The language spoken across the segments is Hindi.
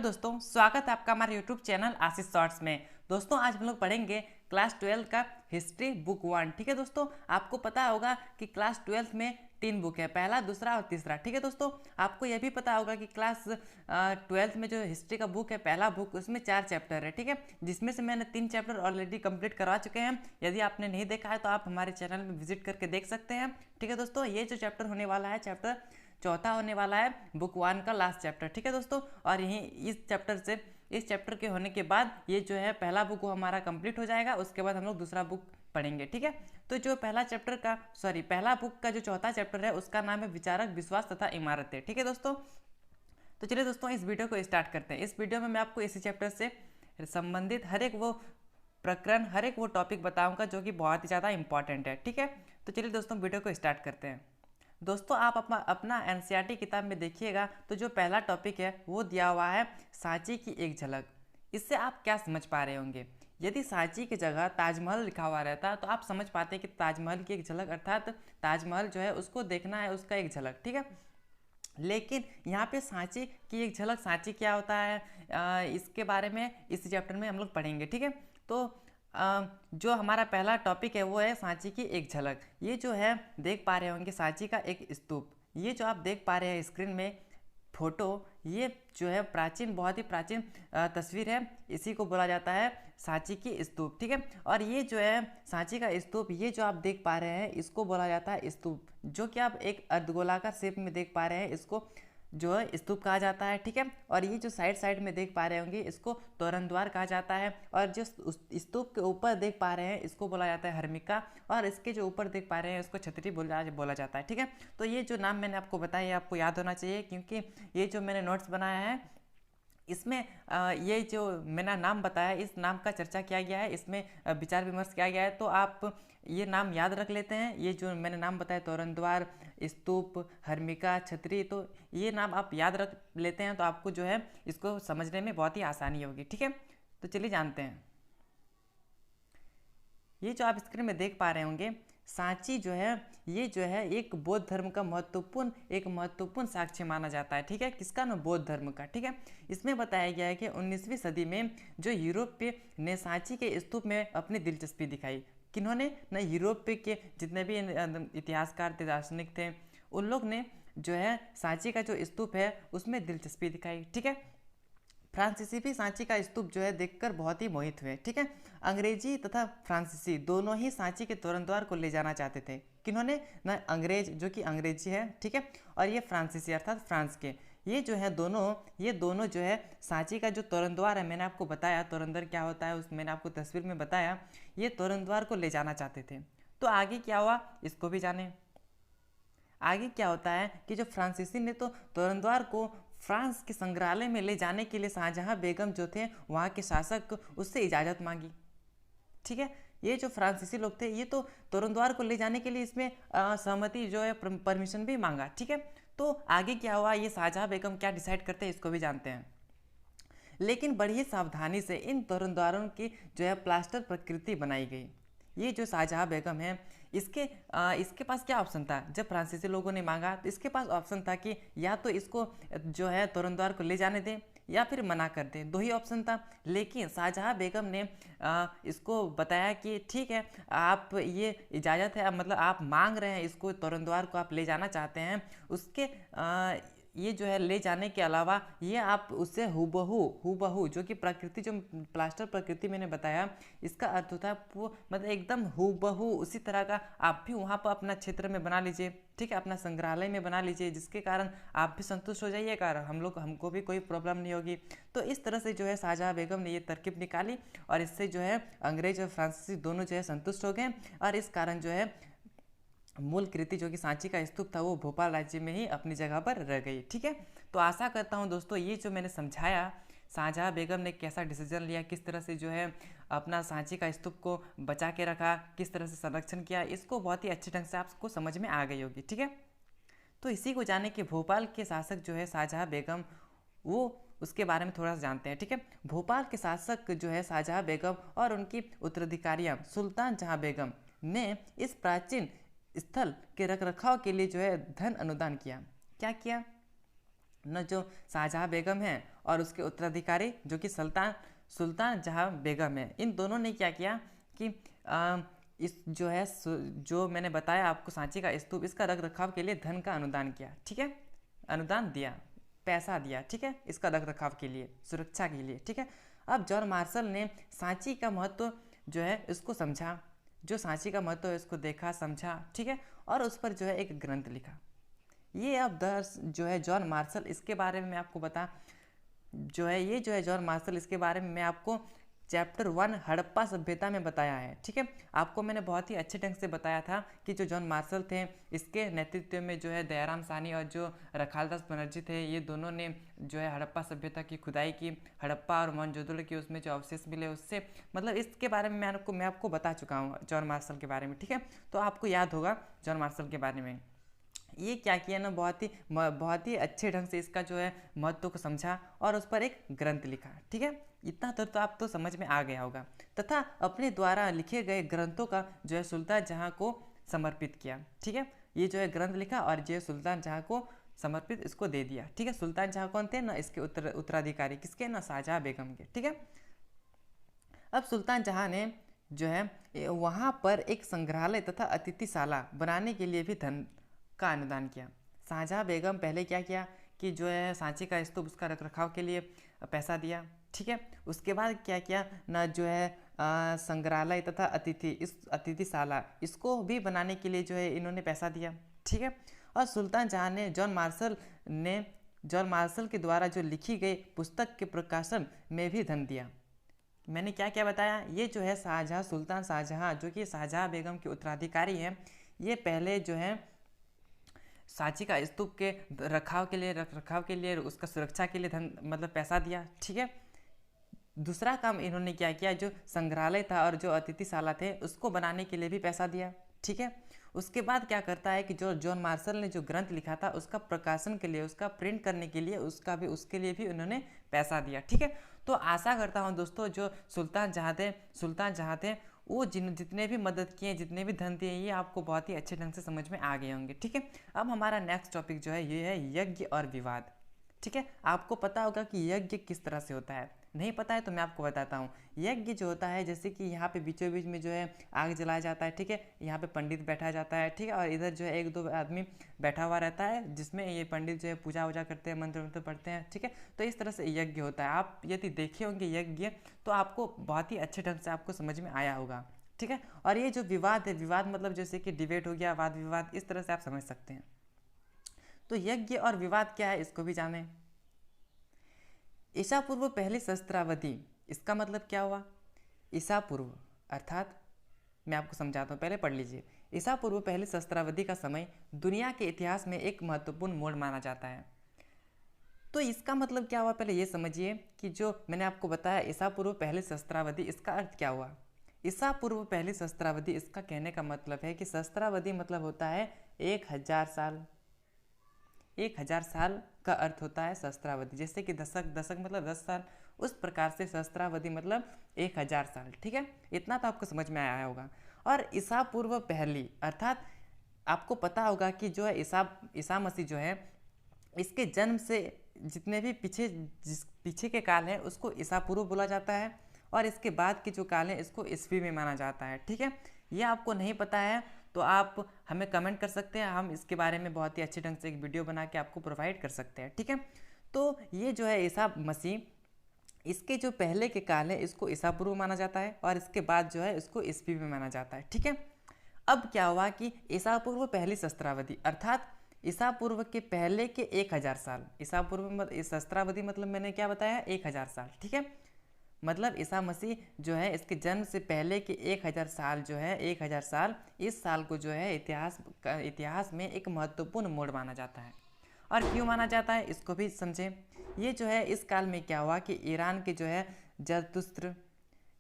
दोस्तों, स्वागत है आपका हमारे यूट्यूब चैनल आशीष शॉर्ट्स में। दोस्तों आज हम लोग पढ़ेंगे क्लास 12 का हिस्ट्री बुक 1। ठीक है दोस्तों, आपको पता होगा कि क्लास 12 में 3 बुक है, पहला, दूसरा और तीसरा। ठीक है दोस्तों, आपको यह भी पता होगा कि क्लास 12 में जो हिस्ट्री का बुक है, पहला बुक, उसमें 4 चैप्टर है। ठीक है, जिसमें से मैंने 3 चैप्टर ऑलरेडी कंप्लीट करवा चुके हैं। यदि आपने नहीं देखा है तो आप हमारे चैनल में विजिट करके देख सकते हैं। ठीक है दोस्तों, ये जो चैप्टर होने वाला है, चैप्टर चौथा होने वाला है बुक 1 का लास्ट चैप्टर। ठीक है दोस्तों, और यही इस चैप्टर के होने के बाद ये जो है पहला बुक वो हमारा कंप्लीट हो जाएगा। उसके बाद हम लोग दूसरा बुक पढ़ेंगे। ठीक है, तो जो पहला बुक का जो चौथा चैप्टर है उसका नाम है विचारक, विश्वास तथा इमारतें। ठीक है दोस्तों, तो चलिए दोस्तों इस वीडियो को स्टार्ट करते हैं। इस वीडियो में मैं आपको इसी चैप्टर से संबंधित हर एक वो प्रकरण, हर एक वो टॉपिक बताऊंगा जो कि बहुत ही ज़्यादा इंपॉर्टेंट है। ठीक है, तो चलिए दोस्तों वीडियो को स्टार्ट करते हैं। दोस्तों आप अपना एनसीईआरटी किताब में देखिएगा तो जो पहला टॉपिक है वो दिया हुआ है सांची की एक झलक। इससे आप क्या समझ पा रहे होंगे? यदि सांची की जगह ताजमहल लिखा हुआ रहता तो आप समझ पाते कि ताजमहल की एक झलक, अर्थात ताजमहल जो है उसको देखना है, उसका एक झलक। ठीक है, लेकिन यहाँ पे सांची की एक झलक, सांची क्या होता है, इसके बारे में इस चैप्टर में हम लोग पढ़ेंगे। ठीक है, तो जो हमारा पहला टॉपिक है वो है सांची की एक झलक। ये जो है देख पा रहे होंगे सांची का एक स्तूप, ये जो आप देख पा रहे हैं स्क्रीन में फोटो, ये जो है प्राचीन, बहुत ही प्राचीन तस्वीर है। इसी को बोला जाता है सांची की स्तूप। ठीक है, और ये जो है सांची का स्तूप, ये जो आप देख पा रहे हैं इसको बोला जाता है स्तूप। जो कि आप एक अर्धगोलाकार शेप में देख पा रहे हैं, इसको जो है स्तूप कहा जाता है। ठीक है, और ये जो साइड में देख पा रहे होंगे इसको तोरण द्वार कहा जाता है। और जो स्तूप के ऊपर देख पा रहे हैं इसको बोला जाता है हर्मिका, और इसके जो ऊपर देख पा रहे हैं इसको छतरी बोला जाता है। ठीक है, तो ये जो नाम मैंने आपको बताया ये आपको याद होना चाहिए, क्योंकि ये जो मैंने नोट्स बनाया है इसमें ये जो मैंने नाम बताया, इस नाम का चर्चा किया गया है, इसमें विचार विमर्श किया गया है। तो आप ये नाम याद रख लेते हैं। ये जो मैंने नाम बताया, तोरण द्वार, स्तूप, हर्मिका, छतरी, तो ये नाम आप याद रख लेते हैं तो आपको जो है इसको समझने में बहुत ही आसानी होगी। ठीक है, तो चलिए जानते हैं। ये जो आप स्क्रीन में देख पा रहे होंगे सांची जो है, ये जो है एक बौद्ध धर्म का महत्वपूर्ण साक्ष्य माना जाता है। ठीक है, किसका ना, बौद्ध धर्म का। ठीक है, इसमें बताया गया है कि 19वीं सदी में जो यूरोपीय ने सांची के स्तूप में अपनी दिलचस्पी दिखाई। किन्होंने ना, यूरोपीय के जितने भी इतिहासकार थे, दार्शनिक थे, उन लोग ने जो है सांची का जो स्तूप है उसमें दिलचस्पी दिखाई। ठीक है, फ्रांसीसी भी सांची का स्तूप जो है देखकर बहुत ही मोहित हुए। ठीक है, अंग्रेजी तथा फ्रांसीसी दोनों ही सांची के तोरण द्वार को ले जाना चाहते थे। किन्होंने ना, अंग्रेज जो कि अंग्रेजी है, ठीक है, और ये फ्रांसीसी अर्थात फ्रांस के, ये जो है ये दोनों जो है सांची का जो तोरण द्वार है, मैंने आपको बताया तोरण द्वार क्या होता है, उस मैंने आपको तस्वीर में बताया, ये तोरण द्वार को ले जाना चाहते थे। तो आगे क्या हुआ इसको भी जाने। आगे क्या होता है कि जो फ्रांसीसी ने तो तोरण द्वार को फ्रांस के संग्रहालय में ले जाने के लिए शाहजहां बेगम जो थे वहाँ के शासक, उससे इजाज़त मांगी। ठीक है, ये जो फ्रांसीसी लोग थे ये तो तोरण द्वार को ले जाने के लिए इसमें सहमति जो है, परमिशन भी मांगा। ठीक है, तो आगे क्या हुआ, ये शाहजहां बेगम क्या डिसाइड करते हैं इसको भी जानते हैं। लेकिन बड़ी सावधानी से इन तोरण द्वारों की जो है प्लास्टर प्रकृति बनाई गई। ये जो शाहजहां बेगम है, इसके पास क्या ऑप्शन था? जब फ्रांसीसी लोगों ने मांगा तो इसके पास ऑप्शन था कि या तो इसको जो है तोरण द्वार को ले जाने दें या फिर मना कर दें, दो ही ऑप्शन था। लेकिन शाहजहां बेगम ने इसको बताया कि ठीक है, आप ये इजाज़त है, मतलब आप मांग रहे हैं इसको, तोरण द्वार को आप ले जाना चाहते हैं, उसके ये जो है ले जाने के अलावा ये आप उससे हूबहू जो कि प्रकृति, जो प्लास्टर प्रकृति मैंने बताया, इसका अर्थ होता है वो मतलब एकदम हूबहू उसी तरह का आप भी वहाँ पर अपना क्षेत्र में बना लीजिए। ठीक है, अपना संग्रहालय में बना लीजिए, जिसके कारण आप भी संतुष्ट हो जाइएगा और हमको भी कोई प्रॉब्लम नहीं होगी। तो इस तरह से जो है शाहजहां बेगम ने ये तरकीब निकाली और इससे जो है अंग्रेज और फ्रांसीसी दोनों जो है संतुष्ट हो गए, और इस कारण जो है मूल कृति जो कि सांची का स्तूप था वो भोपाल राज्य में ही अपनी जगह पर रह गई। ठीक है, तो आशा करता हूँ दोस्तों ये जो मैंने समझाया, शाहजहां बेगम ने कैसा डिसीजन लिया, किस तरह से जो है अपना सांची का स्तूप को बचा के रखा, किस तरह से संरक्षण किया, इसको बहुत ही अच्छे ढंग से आपको समझ में आ गई होगी। ठीक है, तो इसी को जाने कि भोपाल के शासक जो है शाहजहां बेगम, वो उसके बारे में थोड़ा सा जानते हैं। ठीक है, भोपाल के शासक जो है शाहजहां बेगम और उनकी उत्तराधिकारियाँ सुल्तान जहां बेगम ने इस प्राचीन स्थल के रखरखाव के लिए जो है धन अनुदान किया। क्या किया? न जो शाहजहाँ बेगम है और उसके उत्तराधिकारी जो कि सुल्तान जहाँ बेगम है, इन दोनों ने क्या किया कि इस जो है जो मैंने बताया आपको सांची का स्तूप, इसका रख रखाव के लिए धन का अनुदान किया, ठीक है, अनुदान दिया, पैसा दिया, ठीक है, इसका रख रखाव के लिए, सुरक्षा के लिए, ठीक है। अब जॉन मार्शल ने सांची का महत्व जो है इसको समझा, जो सांची का महत्व है इसको देखा समझा, ठीक है, और उस पर जो है एक ग्रंथ लिखा। ये अब जो है जॉन मार्शल, इसके बारे में मैं आपको बता जो है ये जो है जॉन मार्शल, इसके बारे में मैं आपको चैप्टर 1 हड़प्पा सभ्यता में बताया है, ठीक है। आपको मैंने बहुत ही अच्छे ढंग से बताया था कि जो जॉन मार्शल थे, इसके नेतृत्व में जो है दयाराम साहनी और जो रखालदास बनर्जी थे, ये दोनों ने जो है हड़प्पा सभ्यता की खुदाई की, हड़प्पा और मोहनजोदड़ो की उसमें जो अवशेष मिले उससे, मतलब इसके बारे में मैं आपको बता चुका हूँ जॉन मार्शल के बारे में, ठीक है। तो आपको याद होगा जॉन मार्शल के बारे में। ये क्या किया ना, बहुत ही अच्छे ढंग से इसका जो है महत्व को समझा और उस पर एक ग्रंथ लिखा, ठीक है। इतना तो आप तो समझ में आ गया होगा। तथा अपने द्वारा लिखे गए ग्रंथों का जो है सुल्तान जहाँ को समर्पित किया, ठीक है। ये जो है ग्रंथ लिखा और जो है सुल्तान जहाँ को समर्पित इसको दे दिया, ठीक है। सुल्तान जहाँ कौन थे ना, इसके उत्तराधिकारी किसके ना, शाहजहाँ बेगम के, ठीक है। अब सुल्तान जहाँ ने जो है वहाँ पर एक संग्रहालय तथा अतिथिशाला बनाने के लिए भी धन का अनुदान किया। शाहजहाँ बेगम पहले क्या किया कि जो है सांची का स्तूप, उसका रख रखाव के लिए पैसा दिया, ठीक है। उसके बाद क्या किया ना, जो है संग्रहालय तथा इस अतिथिशाला इसको भी बनाने के लिए जो है इन्होंने पैसा दिया, ठीक है। और सुल्तान जहाँ ने जॉन मार्शल के द्वारा जो लिखी गई पुस्तक के प्रकाशन में भी धन दिया। मैंने क्या क्या बताया, ये जो है सुल्तान शाहजहाँ जो कि शाहजहाँ बेगम के उत्तराधिकारी हैं, ये पहले जो है सांची का स्तूप के रख रखाव के लिए उसका सुरक्षा के लिए धन मतलब पैसा दिया, ठीक है। दूसरा काम इन्होंने क्या किया, जो संग्रहालय था और जो अतिथिशाला थे उसको बनाने के लिए भी पैसा दिया, ठीक है। उसके बाद क्या करता है कि जो जॉन मार्शल ने जो ग्रंथ लिखा था उसका प्रकाशन के लिए, उसका प्रिंट करने के लिए, उसके लिए भी उन्होंने पैसा दिया, ठीक है। तो आशा करता हूँ दोस्तों, जो सुल्तान जहाँ थे वो जितने भी मदद किए, जितने भी धन दिए, ये आपको बहुत ही अच्छे ढंग से समझ में आ गए होंगे, ठीक है। अब हमारा नेक्स्ट टॉपिक जो है ये है यज्ञ और विवाद, ठीक है। आपको पता होगा कि यज्ञ किस तरह से होता है, नहीं पता है तो मैं आपको बताता हूँ। यज्ञ जो होता है, जैसे कि यहाँ पे बीचों बीच में जो है आग जलाया जाता है, ठीक है। यहाँ पे पंडित बैठा जाता है, ठीक है, और इधर जो है एक दो आदमी बैठा हुआ रहता है, जिसमें ये पंडित जो है पूजा वूजा करते हैं, मंत्र वंत्र पढ़ते हैं, ठीक है। तो इस तरह से यज्ञ होता है। आप यदि देखे होंगे यज्ञ तो आपको बहुत ही अच्छे ढंग से आपको समझ में आया होगा, ठीक है। और ये जो विवाद है, विवाद मतलब जैसे कि डिबेट हो गया, वाद विवाद, इस तरह से आप समझ सकते हैं। तो यज्ञ और विवाद क्या है इसको भी जानें। ईसा पूर्व पहली सहस्त्रावधि, इसका मतलब क्या हुआ, ईसा पूर्व अर्थात मैं आपको समझाता हूँ, पहले पढ़ लीजिए। ईसा पूर्व पहली सहस्त्रावधि का समय दुनिया के इतिहास में एक महत्वपूर्ण मोड़ माना जाता है। तो इसका मतलब क्या हुआ, पहले ये समझिए कि जो मैंने आपको बताया ईसा पूर्व पहली सहस्त्रावधि, इसका अर्थ क्या हुआ। ईसा पूर्व पहली सहस्त्रावधि, इसका कहने का मतलब है कि सहस्त्रावधि मतलब होता है 1000 साल। 1000 साल का अर्थ होता है सहस्त्रावधि, जैसे कि दशक मतलब 10 साल, उस प्रकार से सहस्त्रावधि मतलब 1000 साल, ठीक है। इतना तो आपको समझ में आया होगा। और ईसा पूर्व पहली अर्थात आपको पता होगा कि जो है ईसा मसीह जो है, इसके जन्म से जितने भी पीछे के काल हैं उसको ईसा पूर्व बोला जाता है, और इसके बाद के जो काल हैं इसको ईस्वी में माना जाता है, ठीक है। ये आपको नहीं पता है तो आप हमें कमेंट कर सकते हैं, हम इसके बारे में बहुत ही अच्छे ढंग से एक वीडियो बना के आपको प्रोवाइड कर सकते हैं, ठीक है। तो ये जो है ईसा मसीह, इसके जो पहले के काल है इसको ईसा पूर्व माना जाता है, और इसके बाद जो है इसको ईस्वी में माना जाता है, ठीक है। अब क्या हुआ कि ईसा पूर्व पहली सहस्त्रावधि अर्थात ईसा पूर्व के पहले के 1000 साल, ईसा पूर्व सहस्त्रावधि मतलब मैंने क्या बताया 1000 साल, ठीक है। मतलब ईसा मसीह जो है इसके जन्म से पहले के 1000 साल जो है 1000 साल, इस साल को जो है इतिहास में एक महत्वपूर्ण मोड़ माना जाता है। और क्यों माना जाता है इसको भी समझें। ये जो है इस काल में क्या हुआ कि ईरान के जो है जरतुस्त्र,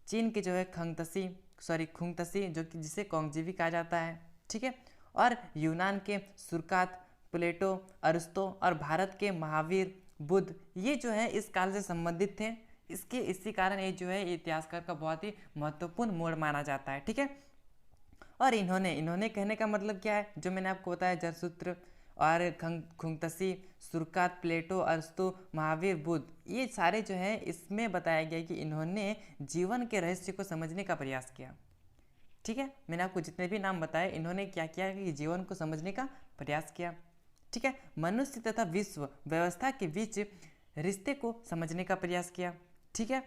चीन के जो है खुंगतसी जो कि जिसे कोंगजीवी कहा जाता है, ठीक है, और यूनान के सुरकात, प्लेटो, अरिस्तो, और भारत के महावीर, बुद्ध, ये जो है इस काल से संबंधित थे। इसी कारण ये जो है इतिहासकार का बहुत ही महत्वपूर्ण मोड़ माना जाता है, ठीक है। और इन्होंने कहने का मतलब क्या है, जो मैंने आपको बताया जरसूत्र, और खुंगतसी, सुरकात, प्लेटो, अरस्तु, महावीर, बुद्ध, ये सारे जो है इसमें बताया गया कि इन्होंने जीवन के रहस्य को समझने का प्रयास किया। ठीक है, मैंने आपको जितने भी नाम बताए इन्होंने क्या किया कि जीवन को समझने का प्रयास किया। ठीक है, मनुष्य तथा विश्व व्यवस्था के बीच रिश्ते को समझने का प्रयास किया। ठीक है,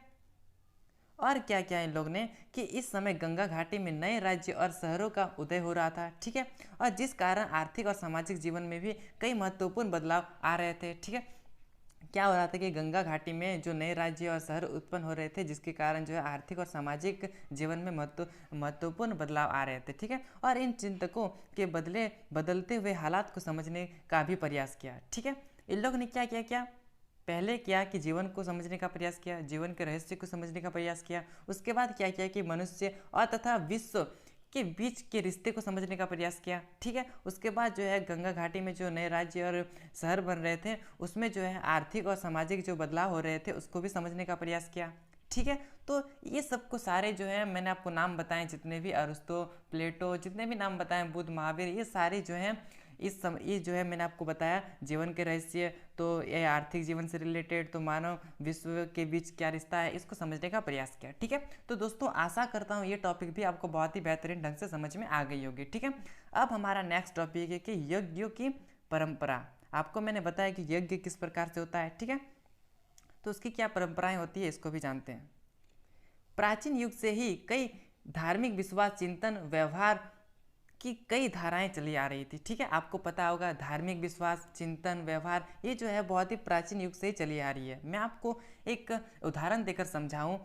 और क्या किया इन लोग ने कि इस समय गंगा घाटी में नए राज्य और शहरों का उदय हो रहा था। ठीक है, और जिस कारण आर्थिक और सामाजिक जीवन में भी कई महत्वपूर्ण बदलाव आ रहे थे। ठीक है, क्या हो रहा था कि गंगा घाटी में जो नए राज्य और शहर उत्पन्न हो रहे थे, जिसके कारण जो है आर्थिक और सामाजिक जीवन में महत्वपूर्ण बदलाव आ रहे थे। ठीक है, और इन चिंतकों के बदलते हुए हालात को समझने का भी प्रयास किया। ठीक है, इन लोगों ने क्या किया, क्या पहले किया कि जीवन को समझने का प्रयास किया, जीवन के रहस्य को समझने का प्रयास किया। उसके बाद क्या किया कि मनुष्य और तथा विश्व के बीच के रिश्ते को समझने का प्रयास किया। ठीक है, उसके बाद जो है गंगा घाटी में जो नए राज्य और शहर बन रहे थे उसमें जो है आर्थिक और सामाजिक जो बदलाव हो रहे थे उसको भी समझने का प्रयास किया। ठीक है, तो ये सबको सारे जो है मैंने आपको नाम बताए, जितने भी अरस्तु, प्लेटो, जितने भी नाम बताए, बुद्ध, महावीर, ये सारे जो हैं ये जो है मैंने आपको बताया जीवन के रहस्य। तो ये आर्थिक जीवन से रिलेटेड, तो मानव विश्व के बीच क्या रिश्ता है, इसको समझने का प्रयास किया। ठीक है, तो दोस्तों आशा करता हूँ ये टॉपिक भी आपको बहुत ही बेहतरीन ढंग से समझ में आ गई होगी। ठीक है, अब हमारा नेक्स्ट टॉपिक है कि यज्ञों की परंपरा। आपको मैंने बताया कि यज्ञ किस प्रकार से होता है। ठीक है, तो उसकी क्या परंपराएं होती है इसको भी जानते हैं। प्राचीन युग से ही कई धार्मिक विश्वास, चिंतन, व्यवहार की कई धाराएं चली आ रही थी। ठीक है, आपको पता होगा धार्मिक विश्वास, चिंतन, व्यवहार ये जो है बहुत ही प्राचीन युग से ही चली आ रही है। मैं आपको एक उदाहरण देकर समझाऊं।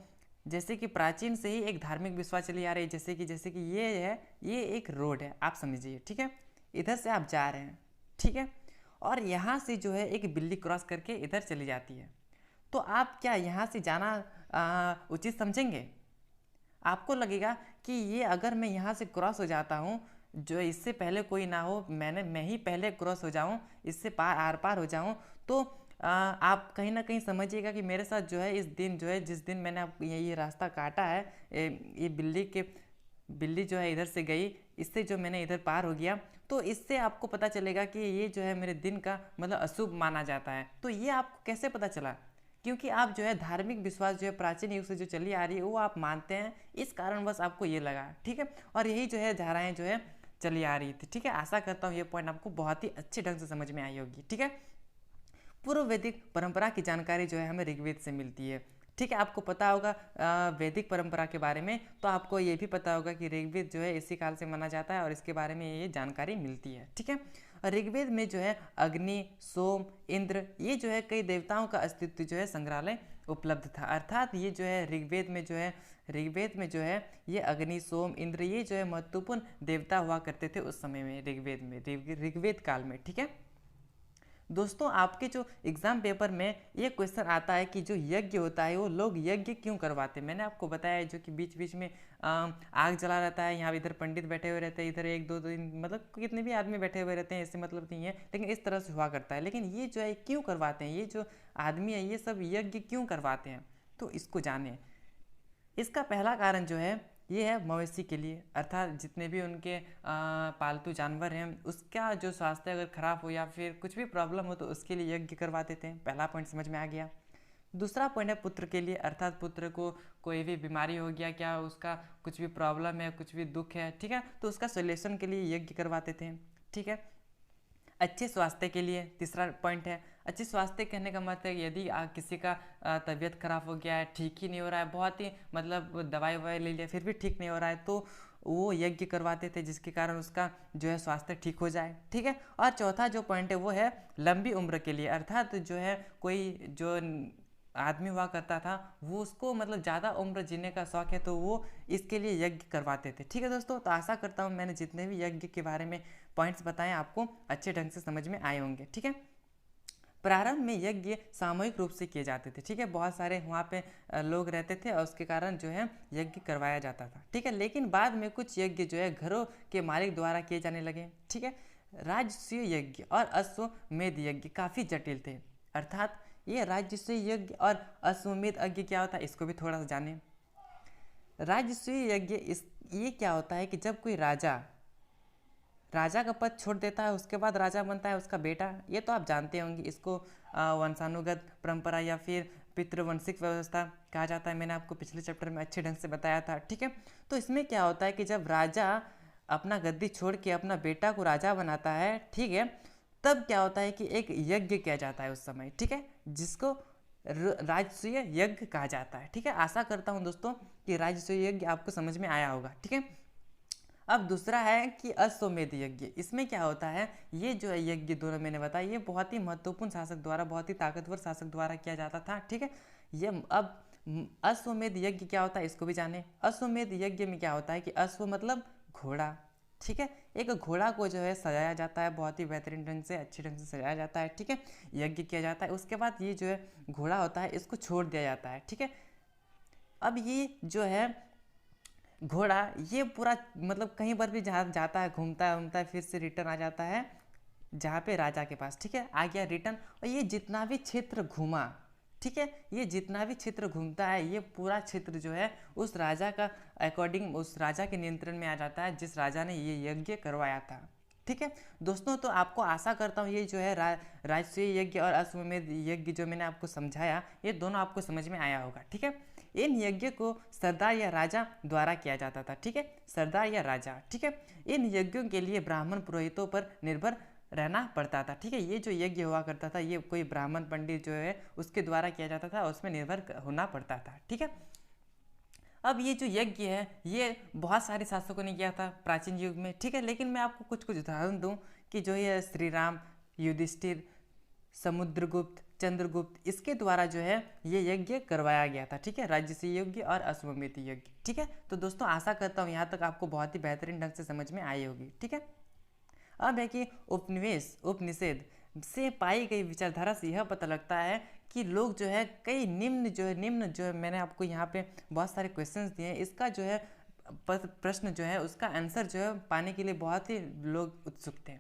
जैसे कि प्राचीन से ही एक धार्मिक विश्वास चली आ रही है, जैसे कि ये है, ये एक रोड है, आप समझिए। ठीक है, इधर से आप जा रहे हैं। ठीक है, और यहाँ से जो है एक बिल्ली क्रॉस करके इधर चली जाती है, तो आप क्या यहाँ से जाना उचित समझेंगे? आपको लगेगा कि ये अगर मैं यहाँ से क्रॉस हो जाता हूँ, जो इससे पहले कोई ना हो, मैं ही पहले क्रॉस हो जाऊँ, इससे आर पार हो जाऊँ, तो आप कहीं ना कहीं समझिएगा कि मेरे साथ जो है इस दिन जो है, जिस दिन मैंने ये रास्ता काटा है, ये बिल्ली जो है इधर से गई, इससे जो मैंने इधर पार हो गया, तो इससे आपको पता चलेगा कि ये जो है मेरे दिन का मतलब अशुभ माना जाता है। तो ये आपको कैसे पता चला? क्योंकि आप जो है धार्मिक विश्वास जो है प्राचीन युग से जो चली आ रही है वो आप मानते हैं, इस कारणवश आपको ये लगा। ठीक है, और यही जो है धाराएं जो है चली आ रही थी। ठीक है, आशा करता हूँ ये पॉइंट आपको बहुत ही अच्छे ढंग से समझ में आई होगी। ठीक है, पूर्व वैदिक परंपरा की जानकारी जो है हमें ऋग्वेद से मिलती है। ठीक है, आपको पता होगा वैदिक परंपरा के बारे में, तो आपको ये भी पता होगा कि ऋग्वेद जो है इसी काल से माना जाता है और इसके बारे में ये जानकारी मिलती है। ठीक है, ऋग्वेद में जो है अग्नि, सोम, इंद्र, ये जो है कई देवताओं का अस्तित्व जो है संग्रहालय उपलब्ध था। अर्थात ये जो है ऋग्वेद में जो है ये अग्नि, सोम, इंद्र, ये जो है महत्वपूर्ण देवता हुआ करते थे उस समय में, ऋग्वेद काल में। ठीक है दोस्तों, आपके जो एग्जाम पेपर में ये क्वेश्चन आता है कि जो यज्ञ होता है वो लोग यज्ञ क्यों करवाते हैं। मैंने आपको बताया जो कि बीच बीच में आग जला रहता है, यहाँ इधर पंडित बैठे हुए रहते हैं, इधर एक दो दिन मतलब कितने भी आदमी बैठे हुए रहते हैं, इससे मतलब नहीं है, लेकिन इस तरह से हुआ करता है। लेकिन ये जो है क्यों करवाते हैं, ये जो आदमी है ये सब यज्ञ क्यों करवाते हैं, तो इसको जाने। इसका पहला कारण जो है ये है मवेशी के लिए, अर्थात जितने भी उनके पालतू जानवर हैं उसका जो स्वास्थ्य अगर खराब हो या फिर कुछ भी प्रॉब्लम हो तो उसके लिए यज्ञ करवा देते हैं। पहला पॉइंट समझ में आ गया। दूसरा पॉइंट है पुत्र के लिए, अर्थात पुत्र को कोई भी बीमारी हो गया, क्या उसका कुछ भी प्रॉब्लम है, कुछ भी दुख है, ठीक है, तो उसका सोल्यूशन के लिए यज्ञ करवा देते हैं। ठीक है, अच्छे स्वास्थ्य के लिए तीसरा पॉइंट है। अच्छे स्वास्थ्य कहने का मतलब है यदि किसी का तबीयत खराब हो गया है, ठीक ही नहीं हो रहा है, बहुत ही मतलब दवाई ववाई ले लिया फिर भी ठीक नहीं हो रहा है, तो वो यज्ञ करवाते थे जिसके कारण उसका जो है स्वास्थ्य ठीक हो जाए। ठीक है, और चौथा जो पॉइंट है वो है लंबी उम्र के लिए, अर्थात जो है कोई जो आदमी हुआ करता था वो उसको मतलब ज़्यादा उम्र जीने का शौक है तो वो इसके लिए यज्ञ करवाते थे। ठीक है दोस्तों, तो आशा करता हूँ मैंने जितने भी यज्ञ के बारे में पॉइंट्स बताए आपको अच्छे ढंग से समझ में आए होंगे। ठीक है, प्रारंभ में यज्ञ सामूहिक रूप से किए जाते थे। ठीक है, बहुत सारे वहाँ पे लोग रहते थे और उसके कारण जो है यज्ञ करवाया जाता था। ठीक है, लेकिन बाद में कुछ यज्ञ जो है घरों के मालिक द्वारा किए जाने लगे। ठीक है, राजसूय यज्ञ और अश्वमेध यज्ञ काफ़ी जटिल थे। अर्थात ये राजसूय यज्ञ और अश्वमेध यज्ञ क्या होता है इसको भी थोड़ा सा जाने। राजसूय यज्ञ ये क्या होता है कि जब कोई राजा राजा का पद छोड़ देता है, उसके बाद राजा बनता है उसका बेटा। ये तो आप जानते होंगे, इसको वंशानुगत परंपरा या फिर पितृवंशिक व्यवस्था कहा जाता है। मैंने आपको पिछले चैप्टर में अच्छे ढंग से बताया था, ठीक है। तो इसमें क्या होता है कि जब राजा अपना गद्दी छोड़ के अपना बेटा को राजा बनाता है, ठीक है, तब क्या होता है कि एक यज्ञ किया जाता है उस समय, ठीक है, जिसको राजसूय यज्ञ कहा जाता है, ठीक है। आशा करता हूँ दोस्तों कि राजसूय यज्ञ आपको समझ में आया होगा, ठीक है। अब दूसरा है कि अश्वमेध यज्ञ। इसमें क्या होता है, ये जो है यज्ञ दोनों मैंने बताया, ये बहुत ही महत्वपूर्ण शासक द्वारा, बहुत ही ताकतवर शासक द्वारा किया जाता था, ठीक है। ये अब अश्वमेध यज्ञ क्या होता है इसको भी जाने। अश्वमेध यज्ञ में क्या होता है कि अश्व मतलब घोड़ा, ठीक है। एक घोड़ा को जो है सजाया जाता है, बहुत ही बेहतरीन ढंग से, अच्छे ढंग से सजाया जाता है, ठीक है। यज्ञ किया जाता है, उसके बाद ये जो है घोड़ा होता है इसको छोड़ दिया जाता है, ठीक है। अब ये जो है घोड़ा, ये पूरा मतलब कहीं पर भी जहाँ जाता है, घूमता है फिर से रिटर्न आ जाता है जहाँ पे राजा के पास, ठीक है, आ गया रिटर्न। और ये जितना भी क्षेत्र घूमा, ठीक है, ये जितना भी क्षेत्र घूमता है, ये पूरा क्षेत्र जो है उस राजा का अकॉर्डिंग, उस राजा के नियंत्रण में आ जाता है जिस राजा ने ये यज्ञ करवाया था, ठीक है दोस्तों। तो आपको आशा करता हूँ ये जो है राजसूय यज्ञ और अश्वमेध यज्ञ जो मैंने आपको समझाया, ये दोनों आपको समझ में आया होगा, ठीक है। इन यज्ञ को सरदार या राजा द्वारा किया जाता था, ठीक है, सरदार या राजा, ठीक है। इन यज्ञों के लिए ब्राह्मण पुरोहितों पर निर्भर रहना पड़ता था, ठीक है। ये जो यज्ञ हुआ करता था, ये कोई ब्राह्मण पंडित जो है उसके द्वारा किया जाता था, उसमें निर्भर होना पड़ता था, ठीक है। अब ये जो यज्ञ है ये बहुत सारे शासकों ने किया था प्राचीन युग में, ठीक है। लेकिन मैं आपको कुछ कुछ उदाहरण दूं कि जो ये श्री राम, युधिष्ठिर, समुद्रगुप्त, चंद्रगुप्त, इसके द्वारा जो है ये यज्ञ करवाया गया था, ठीक है, राजसूय यज्ञ और अश्वमेध यज्ञ, ठीक है। तो दोस्तों आशा करता हूँ यहाँ तक आपको बहुत ही बेहतरीन ढंग से समझ में आई होगी, ठीक है। अब है कि उपनिवेश उपनिषेध से पाई गई विचारधारा से यह पता लगता है कि लोग जो है कई निम्न जो है मैंने आपको यहाँ पे बहुत सारे क्वेश्चंस दिए हैं, इसका जो है प्रश्न जो है उसका आंसर जो है पाने के लिए बहुत ही लोग उत्सुक थे।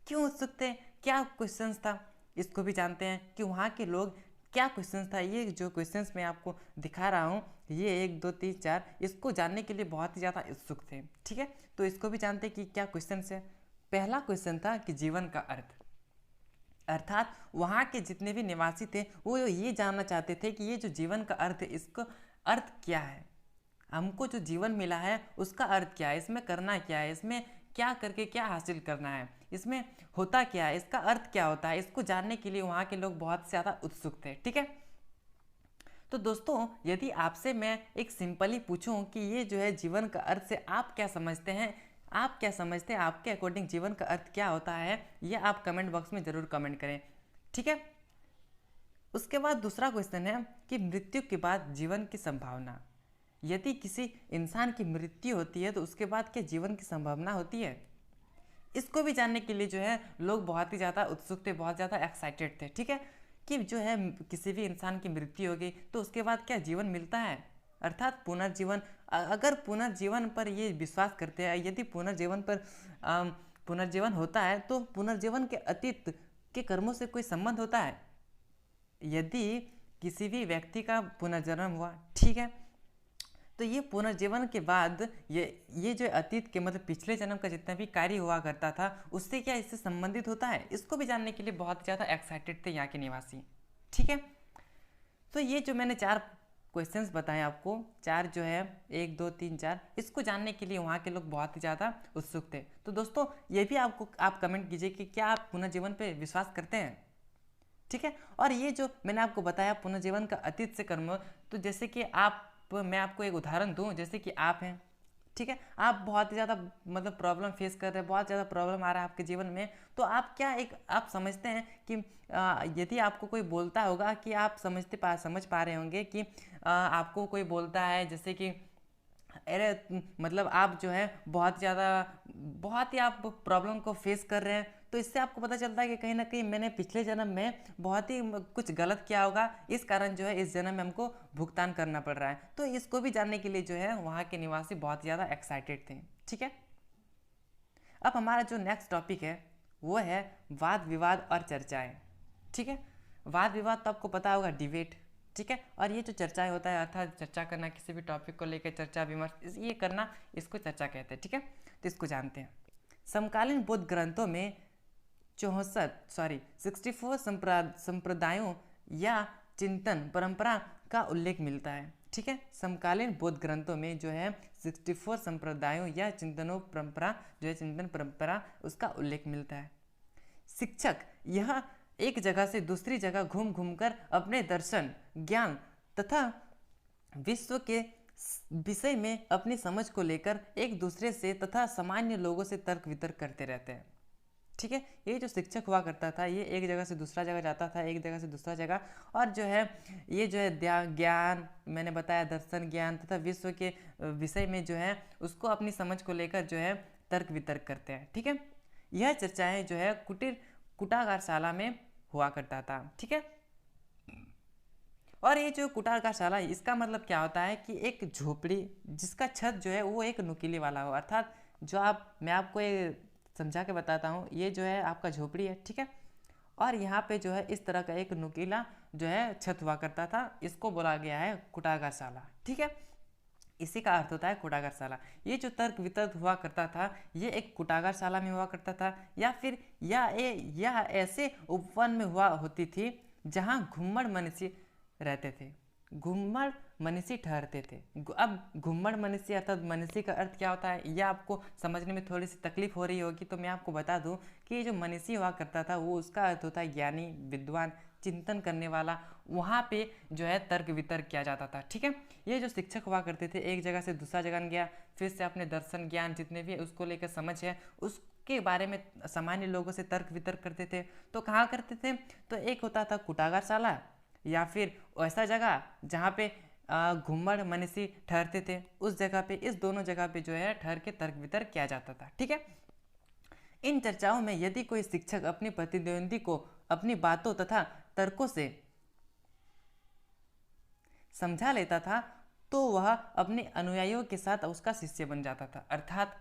क्यों उत्सुक थे, क्या क्वेश्चंस था, इसको भी जानते हैं कि वहाँ के लोग क्या क्वेश्चंस था। ये जो क्वेश्चंस मैं आपको दिखा रहा हूँ, ये 1 2 3 4, इसको जानने के लिए बहुत ही ज़्यादा उत्सुक थे, ठीक है। तो इसको भी जानते हैं कि क्या क्वेश्चन है। पहला क्वेश्चन था कि जीवन का अर्थ, अर्थात वहाँ के जितने भी निवासी थे वो ये जानना चाहते थे कि ये जो जीवन का अर्थ है, इसका अर्थ क्या है, हमको जो जीवन मिला है उसका अर्थ क्या है, इसमें करना क्या है, इसमें क्या करके क्या हासिल करना है, इसमें होता क्या है, इसका अर्थ क्या होता है, इसको जानने के लिए वहाँ के लोग बहुत ज़्यादा उत्सुक थे, ठीक है। तो दोस्तों यदि आपसे मैं एक सिंपली पूछूं कि ये जो है जीवन का अर्थ से आप क्या समझते हैं, आप क्या समझते हैं, आपके अकॉर्डिंग जीवन का अर्थ क्या होता है, ये आप कमेंट बॉक्स में ज़रूर कमेंट करें, ठीक है। उसके बाद दूसरा क्वेश्चन है कि मृत्यु के बाद जीवन की संभावना। यदि किसी इंसान की मृत्यु होती है तो उसके बाद क्या जीवन की संभावना होती है, इसको भी जानने के लिए जो है लोग बहुत ही ज़्यादा उत्सुक थे, बहुत ज़्यादा एक्साइटेड थे, ठीक है, कि जो है किसी भी इंसान की मृत्यु हो गई तो उसके बाद क्या जीवन मिलता है, अर्थात पुनर्जीवन। अगर पुनर्जीवन पर ये विश्वास करते हैं, यदि पुनर्जीवन पर पुनर्जीवन होता है तो पुनर्जीवन के अतीत के कर्मों से कोई संबंध होता है। यदि किसी भी व्यक्ति का पुनर्जन्म हुआ, ठीक है, तो ये पुनर्जीवन के बाद ये जो अतीत के मतलब पिछले जन्म का जितना भी कार्य हुआ करता था उससे क्या इससे संबंधित होता है, इसको भी जानने के लिए बहुत ज़्यादा एक्साइटेड थे यहाँ के निवासी, ठीक है। तो ये जो मैंने 4 क्वेश्चंस बताए आपको, 4 जो है 1 2 3 4, इसको जानने के लिए वहाँ के लोग बहुत ही ज़्यादा उत्सुक थे। तो दोस्तों ये भी आप कमेंट कीजिए कि क्या आप पुनर्जीवन पे विश्वास करते हैं, ठीक है। और ये जो मैंने आपको बताया पुनर्जीवन का अतीत से कर्म, तो जैसे कि मैं आपको एक उदाहरण दूं, जैसे कि आप हैं, ठीक है, आप बहुत ही ज़्यादा मतलब प्रॉब्लम फेस कर रहे हैं, बहुत ज़्यादा प्रॉब्लम आ रहा है आपके जीवन में, तो आप क्या आप समझते हैं कि यदि आपको कोई बोलता होगा कि आप समझ पा रहे होंगे कि आपको कोई बोलता है जैसे कि अरे मतलब आप जो है बहुत ही आप प्रॉब्लम को फेस कर रहे हैं, तो इससे आपको पता चलता है कि कहीं ना कहीं मैंने पिछले जन्म में बहुत ही कुछ गलत किया होगा, इस कारण जो है इस जन्म में हमको भुगतान करना पड़ रहा है। तो इसको भी जानने के लिए जो है वहाँ के निवासी बहुत ज़्यादा एक्साइटेड थे, ठीक है। अब हमारा जो नेक्स्ट टॉपिक है वो है वाद विवाद और चर्चाएँ, ठीक है। वाद विवाद तो आपको पता होगा, डिबेट, ठीक है, और ये जो चर्चाएं होता है अर्थात चर्चा करना, किसी भी टॉपिक को लेकर चर्चा विमर्श, ये करना, इसको चर्चा कहते हैं, ठीक है। तो इसको जानते हैं। समकालीन बौद्ध ग्रंथों में 64 संप्रदायों या चिंतन परंपरा का उल्लेख मिलता है। ठीक है, समकालीन बौद्ध ग्रंथों में जो है 64 संप्रदायों या चिंतन परंपरा उसका उल्लेख मिलता है। शिक्षक यह एक जगह से दूसरी जगह घूम घूम कर अपने दर्शन, ज्ञान तथा विश्व के विषय में अपनी समझ को लेकर एक दूसरे से तथा सामान्य लोगों से तर्क वितर्क करते रहते हैं। ठीक है, ये जो शिक्षक हुआ करता था ये एक जगह से दूसरा जगह जाता था, एक जगह से दूसरा जगह, और जो है ये जो है ज्ञान मैंने बताया, दर्शन, ज्ञान तथा विश्व के विषय में जो है उसको अपनी समझ को लेकर जो है तर्क वितर्क करते हैं। ठीक है, यह चर्चाएं जो है कुटागारशाला में हुआ करता था। ठीक है, और ये जो कुटागारशाला इसका मतलब क्या होता है कि एक झोपड़ी जिसका छत जो है वो एक नुकीले वाला हो, अर्थात जो मैं आपको ये समझा के बताता हूँ, ये जो है आपका झोपड़ी है। ठीक है, और यहाँ पे जो है इस तरह का एक नुकीला जो है छत हुआ करता था, इसको बोला गया है कुटागारशाला। ठीक है, इसी का अर्थ होता है कुटागारशाला। ये जो तर्क वितर्क हुआ करता था ये एक कुटागारशाला में हुआ करता था, या फिर यह ऐसे उपवन में होती थी जहाँ घुम्मड़ मनुष्य रहते थे, घुम्मड़ मनीषी ठहरते थे। अब घुम्मड़ मनीषी अर्थात मनीषी का अर्थ क्या होता है, यह आपको समझने में थोड़ी सी तकलीफ हो रही होगी, तो मैं आपको बता दूं कि ये जो मनीषी हुआ करता था वो उसका अर्थ होता है ज्ञानी, विद्वान, चिंतन करने वाला। वहाँ पे जो है तर्क वितर्क किया जाता था। ठीक है, ये जो शिक्षक हुआ करते थे एक जगह से दूसरा जगह गया, फिर से अपने दर्शन, ज्ञान जितने भी उसको लेकर समझ है उसके बारे में सामान्य लोगों से तर्क वितर्क करते थे। तो कहाँ करते थे, तो एक होता था कुटागारशाला, या फिर ऐसा जगह जहाँ पे घुम्मड़ मनीषी ठहरते थे, उस जगह पे, इस दोनों जगह पे जो है ठहर के तर्क वितर्क किया जाता था। ठीक है, इन चर्चाओं में यदि कोई शिक्षक अपनी प्रतिद्वंदी को अपनी बातों तथा तर्कों से समझा लेता था तो वह अपने अनुयायियों के साथ उसका शिष्य बन जाता था। अर्थात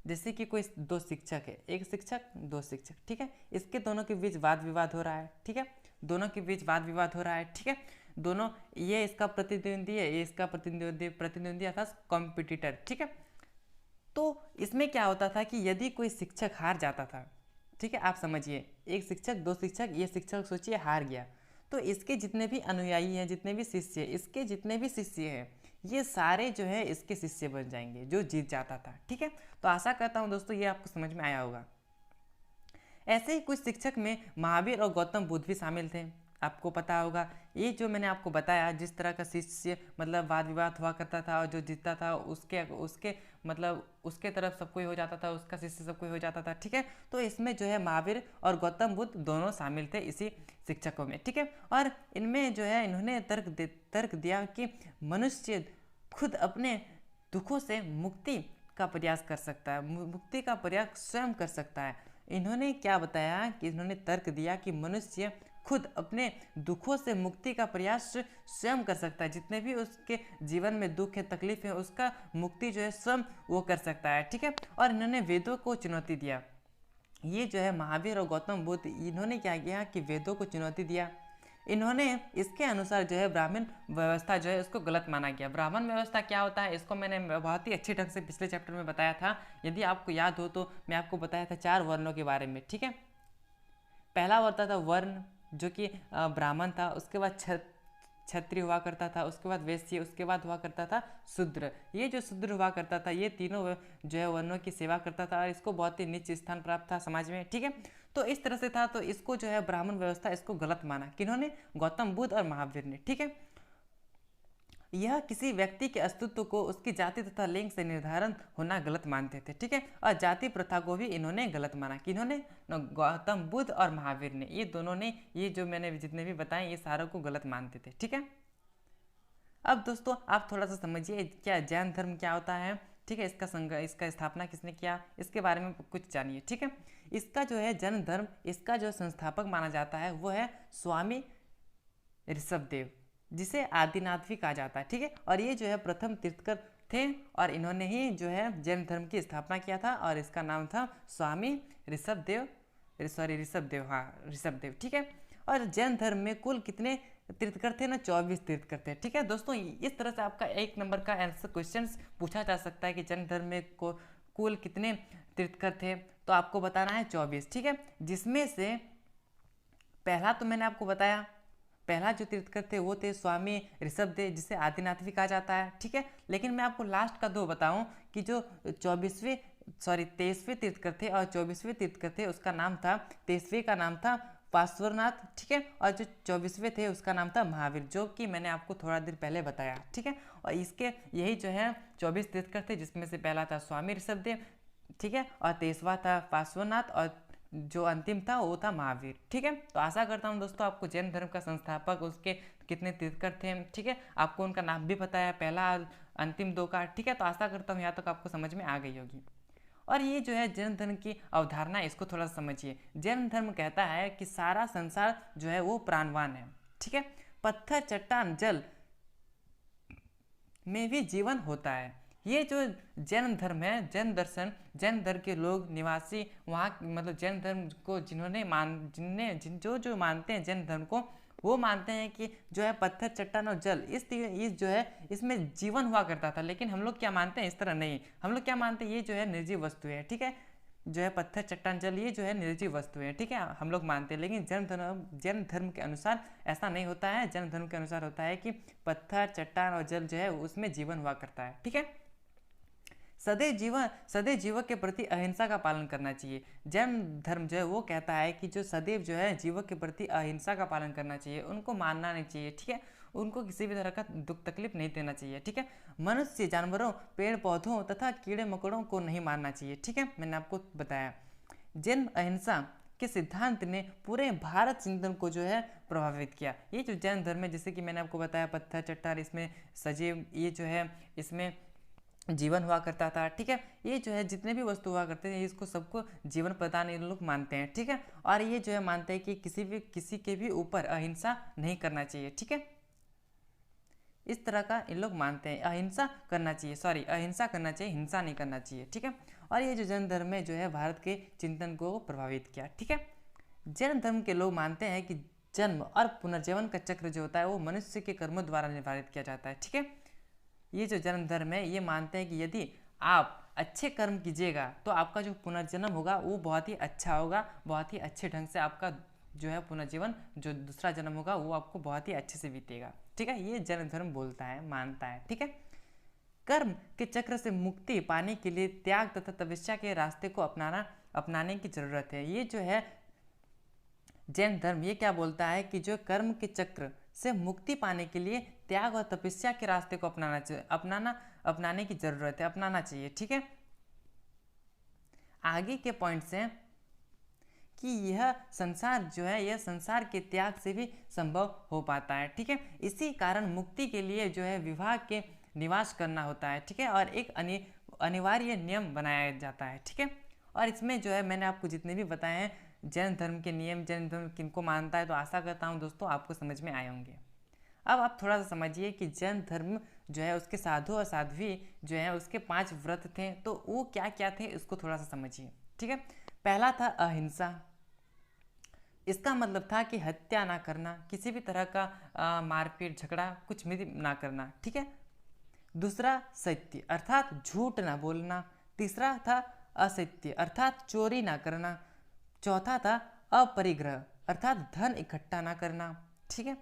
जैसे कि कोई दो शिक्षक है, एक शिक्षक दो शिक्षक, ठीक है, इसके दोनों के बीच वाद विवाद हो रहा है। ठीक है, दोनों के बीच वाद विवाद हो रहा है। ठीक है, दोनों, ये इसका प्रतिद्वंदी है, ये इसका प्रतिद्वंदी अर्थात कॉम्पिटिटर। ठीक है, तो इसमें क्या होता था कि यदि कोई शिक्षक हार जाता था, ठीक है, आप समझिए एक शिक्षक दो शिक्षक, ये शिक्षक सोचिए हार गया, तो इसके जितने भी अनुयायी हैं, जितने भी शिष्य, इसके जितने भी शिष्य हैं, ये सारे जो है इसके शिष्य बन जाएंगे जो जीत जाता था। ठीक है, तो आशा करता हूँ दोस्तों ये आपको समझ में आया होगा। ऐसे ही कुछ शिक्षक में महावीर और गौतम बुद्ध भी शामिल थे। आपको पता होगा ये जो मैंने आपको बताया, जिस तरह का शिष्य मतलब वाद विवाद हुआ करता था और जो जीतता था उसके मतलब उसके तरफ सब कोई हो जाता था, उसका शिष्य सब कोई हो जाता था। ठीक है, तो इसमें जो है महावीर और गौतम बुद्ध दोनों शामिल थे इसी शिक्षकों में। ठीक है, और इनमें जो है इन्होंने तर्क दिया कि मनुष्य खुद अपने दुखों से मुक्ति का प्रयास कर सकता है, मुक्ति का प्रयास स्वयं कर सकता है। इन्होंने क्या बताया कि इन्होंने तर्क दिया कि मनुष्य खुद अपने दुखों से मुक्ति का प्रयास स्वयं कर सकता है, जितने भी उसके जीवन में दुख है, तकलीफ है, उसका मुक्ति जो है स्वयं वो कर सकता है। ठीक है, और इन्होंने वेदों को चुनौती दिया। ये जो है महावीर और गौतम बुद्ध, इन्होंने क्या किया कि वेदों को चुनौती दिया। इन्होंने इसके अनुसार जो है ब्राह्मण व्यवस्था जो है उसको गलत माना गया। ब्राह्मण व्यवस्था क्या होता है इसको मैंने बहुत ही अच्छे ढंग से पिछले चैप्टर में बताया था, यदि आपको याद हो तो मैं आपको बताया था 4 वर्णों के बारे में। ठीक है, पहला होता था वर्ण जो कि ब्राह्मण था, उसके बाद क्षत्रिय हुआ करता था, उसके बाद वैश्य, उसके बाद हुआ करता था शूद्र। ये जो शूद्र हुआ करता था ये तीनों जो है वर्णों की सेवा करता था और इसको बहुत ही नीच स्थान प्राप्त था समाज में। ठीक है, तो इस तरह से था, तो इसको जो है ब्राह्मण व्यवस्था इसको गलत माना किन्होंने, गौतम बुद्ध और महावीर ने। ठीक है, यह किसी व्यक्ति के अस्तित्व को उसकी जाति तथा लिंग से निर्धारण होना गलत मानते थे। ठीक है, और जाति प्रथा को भी इन्होंने गलत माना। किन्होंने, गौतम बुद्ध और महावीर ने, ये दोनों ने, ये जो मैंने जितने भी बताए ये सारों को गलत मानते थे। ठीक है, अब दोस्तों आप थोड़ा सा समझिए क्या जैन धर्म क्या होता है। ठीक है, इसका स्थापना किसने किया इसके बारे में कुछ जानिए। ठीक है, इसका जो है जैन धर्म, इसका जो संस्थापक माना जाता है वो है स्वामी ऋषभदेव, जिसे आदिनाथ भी कहा जाता है। ठीक है, और ये जो है प्रथम तीर्थकर थे और इन्होंने ही जो है जैन धर्म की स्थापना किया था और इसका नाम था स्वामी ऋषभदेव, ऋषभदेव। ठीक है, और जैन धर्म में कुल कितने तीर्थकर थे ना, 24 तीर्थकर थे। ठीक है दोस्तों, इस तरह से आपका 1 नंबर का आंसर क्वेश्चन पूछा जा सकता है कि जैन धर्म में कुल कितने तीर्थकर थे। तो आपको बताना है 24, ठीक है। जिसमें से पहला तो मैंने आपको बताया, पहला जो तीर्थकर थे वो थे स्वामी ऋषभदेव, जिसे आदिनाथ भी कहा जाता है, ठीक है। लेकिन मैं आपको लास्ट का 2 बताऊं कि जो 23वें तीर्थकर थे और 24वें तीर्थकर थे, उसका नाम था, 23वें का नाम था पार्श्वनाथ, ठीक है, और जो 24वें थे उसका नाम था महावीर, जो कि मैंने आपको थोड़ा देर पहले बताया, ठीक है। और इसके यही जो है 24 तीर्थकर थे, जिसमें से पहला था स्वामी ऋषभदेव, ठीक है, और 23वां था पार्श्वनाथ, और जो अंतिम था वो था महावीर, ठीक है। तो आशा करता हूँ दोस्तों आपको जैन धर्म का संस्थापक, उसके कितने तीर्थकर थे, ठीक है, आपको उनका नाम भी पता है, पहला अंतिम 2 का, ठीक है। तो आशा करता हूँ यहाँ तक आपको समझ में आ गई होगी। और ये जो है जैन धर्म की अवधारणा, इसको थोड़ा सा समझिए। जैन धर्म कहता है कि सारा संसार जो है वो प्राणवान है, ठीक है, पत्थर चट्टान जल में भी जीवन होता है। ये जो जैन धर्म है, जैन दर्शन, जैन धर्म के लोग निवासी वहाँ, मतलब जैन धर्म को जो मानते हैं जैन धर्म को, वो मानते हैं कि जो है पत्थर चट्टान और जल, इस जो है इसमें जीवन हुआ करता था। लेकिन हम लोग क्या मानते हैं, इस तरह नहीं, हम लोग क्या मानते हैं, ये जो है निर्जीव वस्तु है, ठीक है, जो है पत्थर चट्टान जल, ये जो है निर्जीव वस्तु है, ठीक है, हम लोग मानते हैं। लेकिन जैन धर्म के अनुसार ऐसा नहीं होता है। जैन धर्म के अनुसार होता है कि पत्थर चट्टान और जल जो है उसमें जीवन हुआ करता है, ठीक है। सदैव जीवों के प्रति अहिंसा का पालन करना चाहिए। जैन धर्म जो है वो कहता है कि जो सदैव जो है जीवों के प्रति अहिंसा का पालन करना चाहिए, उनको मारना नहीं चाहिए, ठीक है, उनको किसी भी तरह का दुख तकलीफ नहीं देना चाहिए, ठीक है। मनुष्य, जानवरों, पेड़ पौधों तथा कीड़े मकोड़ों को नहीं मारना चाहिए, ठीक है, मैंने आपको बताया। जैन अहिंसा के सिद्धांत ने पूरे भारत चिंतन को जो है प्रभावित किया। ये जो जैन धर्म है, जैसे कि मैंने आपको बताया, पत्थर चट्टान, इसमें सजीव, ये जो है इसमें जीवन हुआ करता था, ठीक है, ये जो है जितने भी वस्तु हुआ करते थे, इसको सबको जीवन प्रदान ये लोग मानते हैं, ठीक है। और ये जो है मानते हैं कि किसी के भी ऊपर अहिंसा नहीं करना चाहिए, ठीक है, इस तरह का इन लोग मानते हैं। अहिंसा करना चाहिए, हिंसा नहीं करना चाहिए, ठीक है। और ये जो जैन धर्म है जो है भारत के चिंतन को प्रभावित किया, ठीक है। जैन धर्म के लोग मानते हैं कि जन्म और पुनर्जीवन का चक्र जो होता है वो मनुष्य के कर्मों द्वारा निर्धारित किया जाता है, ठीक है। ये जो जन्म धर्म है ये मानते हैं कि यदि आप अच्छे कर्म कीजिएगा तो आपका जो पुनर्जन्म होगा वो बहुत ही अच्छा होगा, बहुत ही अच्छे ढंग से आपका जो है पुनर्जीवन, जो दूसरा जन्म होगा वो आपको बहुत ही अच्छे से बीतेगा, ठीक है। ये जैन धर्म बोलता है, मानता है, ठीक है। कर्म के चक्र से मुक्ति पाने के लिए त्याग तथा तपस्या के रास्ते को अपनाने की जरूरत है। ये जो है जैन धर्म ये क्या बोलता है कि जो कर्म के चक्र से मुक्ति पाने के लिए त्याग और तपस्या के रास्ते को अपनाने की जरूरत है, अपनाना चाहिए, ठीक है। आगे के पॉइंट्स हैं कि यह संसार जो है, यह संसार के त्याग से भी संभव हो पाता है, ठीक है। इसी कारण मुक्ति के लिए जो है विवाह के निवास करना होता है, ठीक है, और एक अनिवार्य नियम बनाया जाता है, ठीक है। और इसमें जो है मैंने आपको जितने भी बताए हैं जैन धर्म के नियम, जैन धर्म किनको मानता है, तो आशा करता हूँ दोस्तों आपको समझ में आए होंगे। अब आप थोड़ा सा समझिए कि जैन धर्म जो है उसके साधु और साध्वी जो है उसके 5 व्रत थे, तो वो क्या क्या थे इसको थोड़ा सा समझिए, ठीक है। पहला था अहिंसा। इसका मतलब था कि हत्या ना करना, किसी भी तरह का मारपीट झगड़ा कुछ भी ना करना, ठीक है। दूसरा सत्य अर्थात झूठ ना बोलना। तीसरा था असत्य अर्थात चोरी ना करना। चौथा था अपरिग्रह अर्थात धन इकट्ठा ना करना, ठीक है।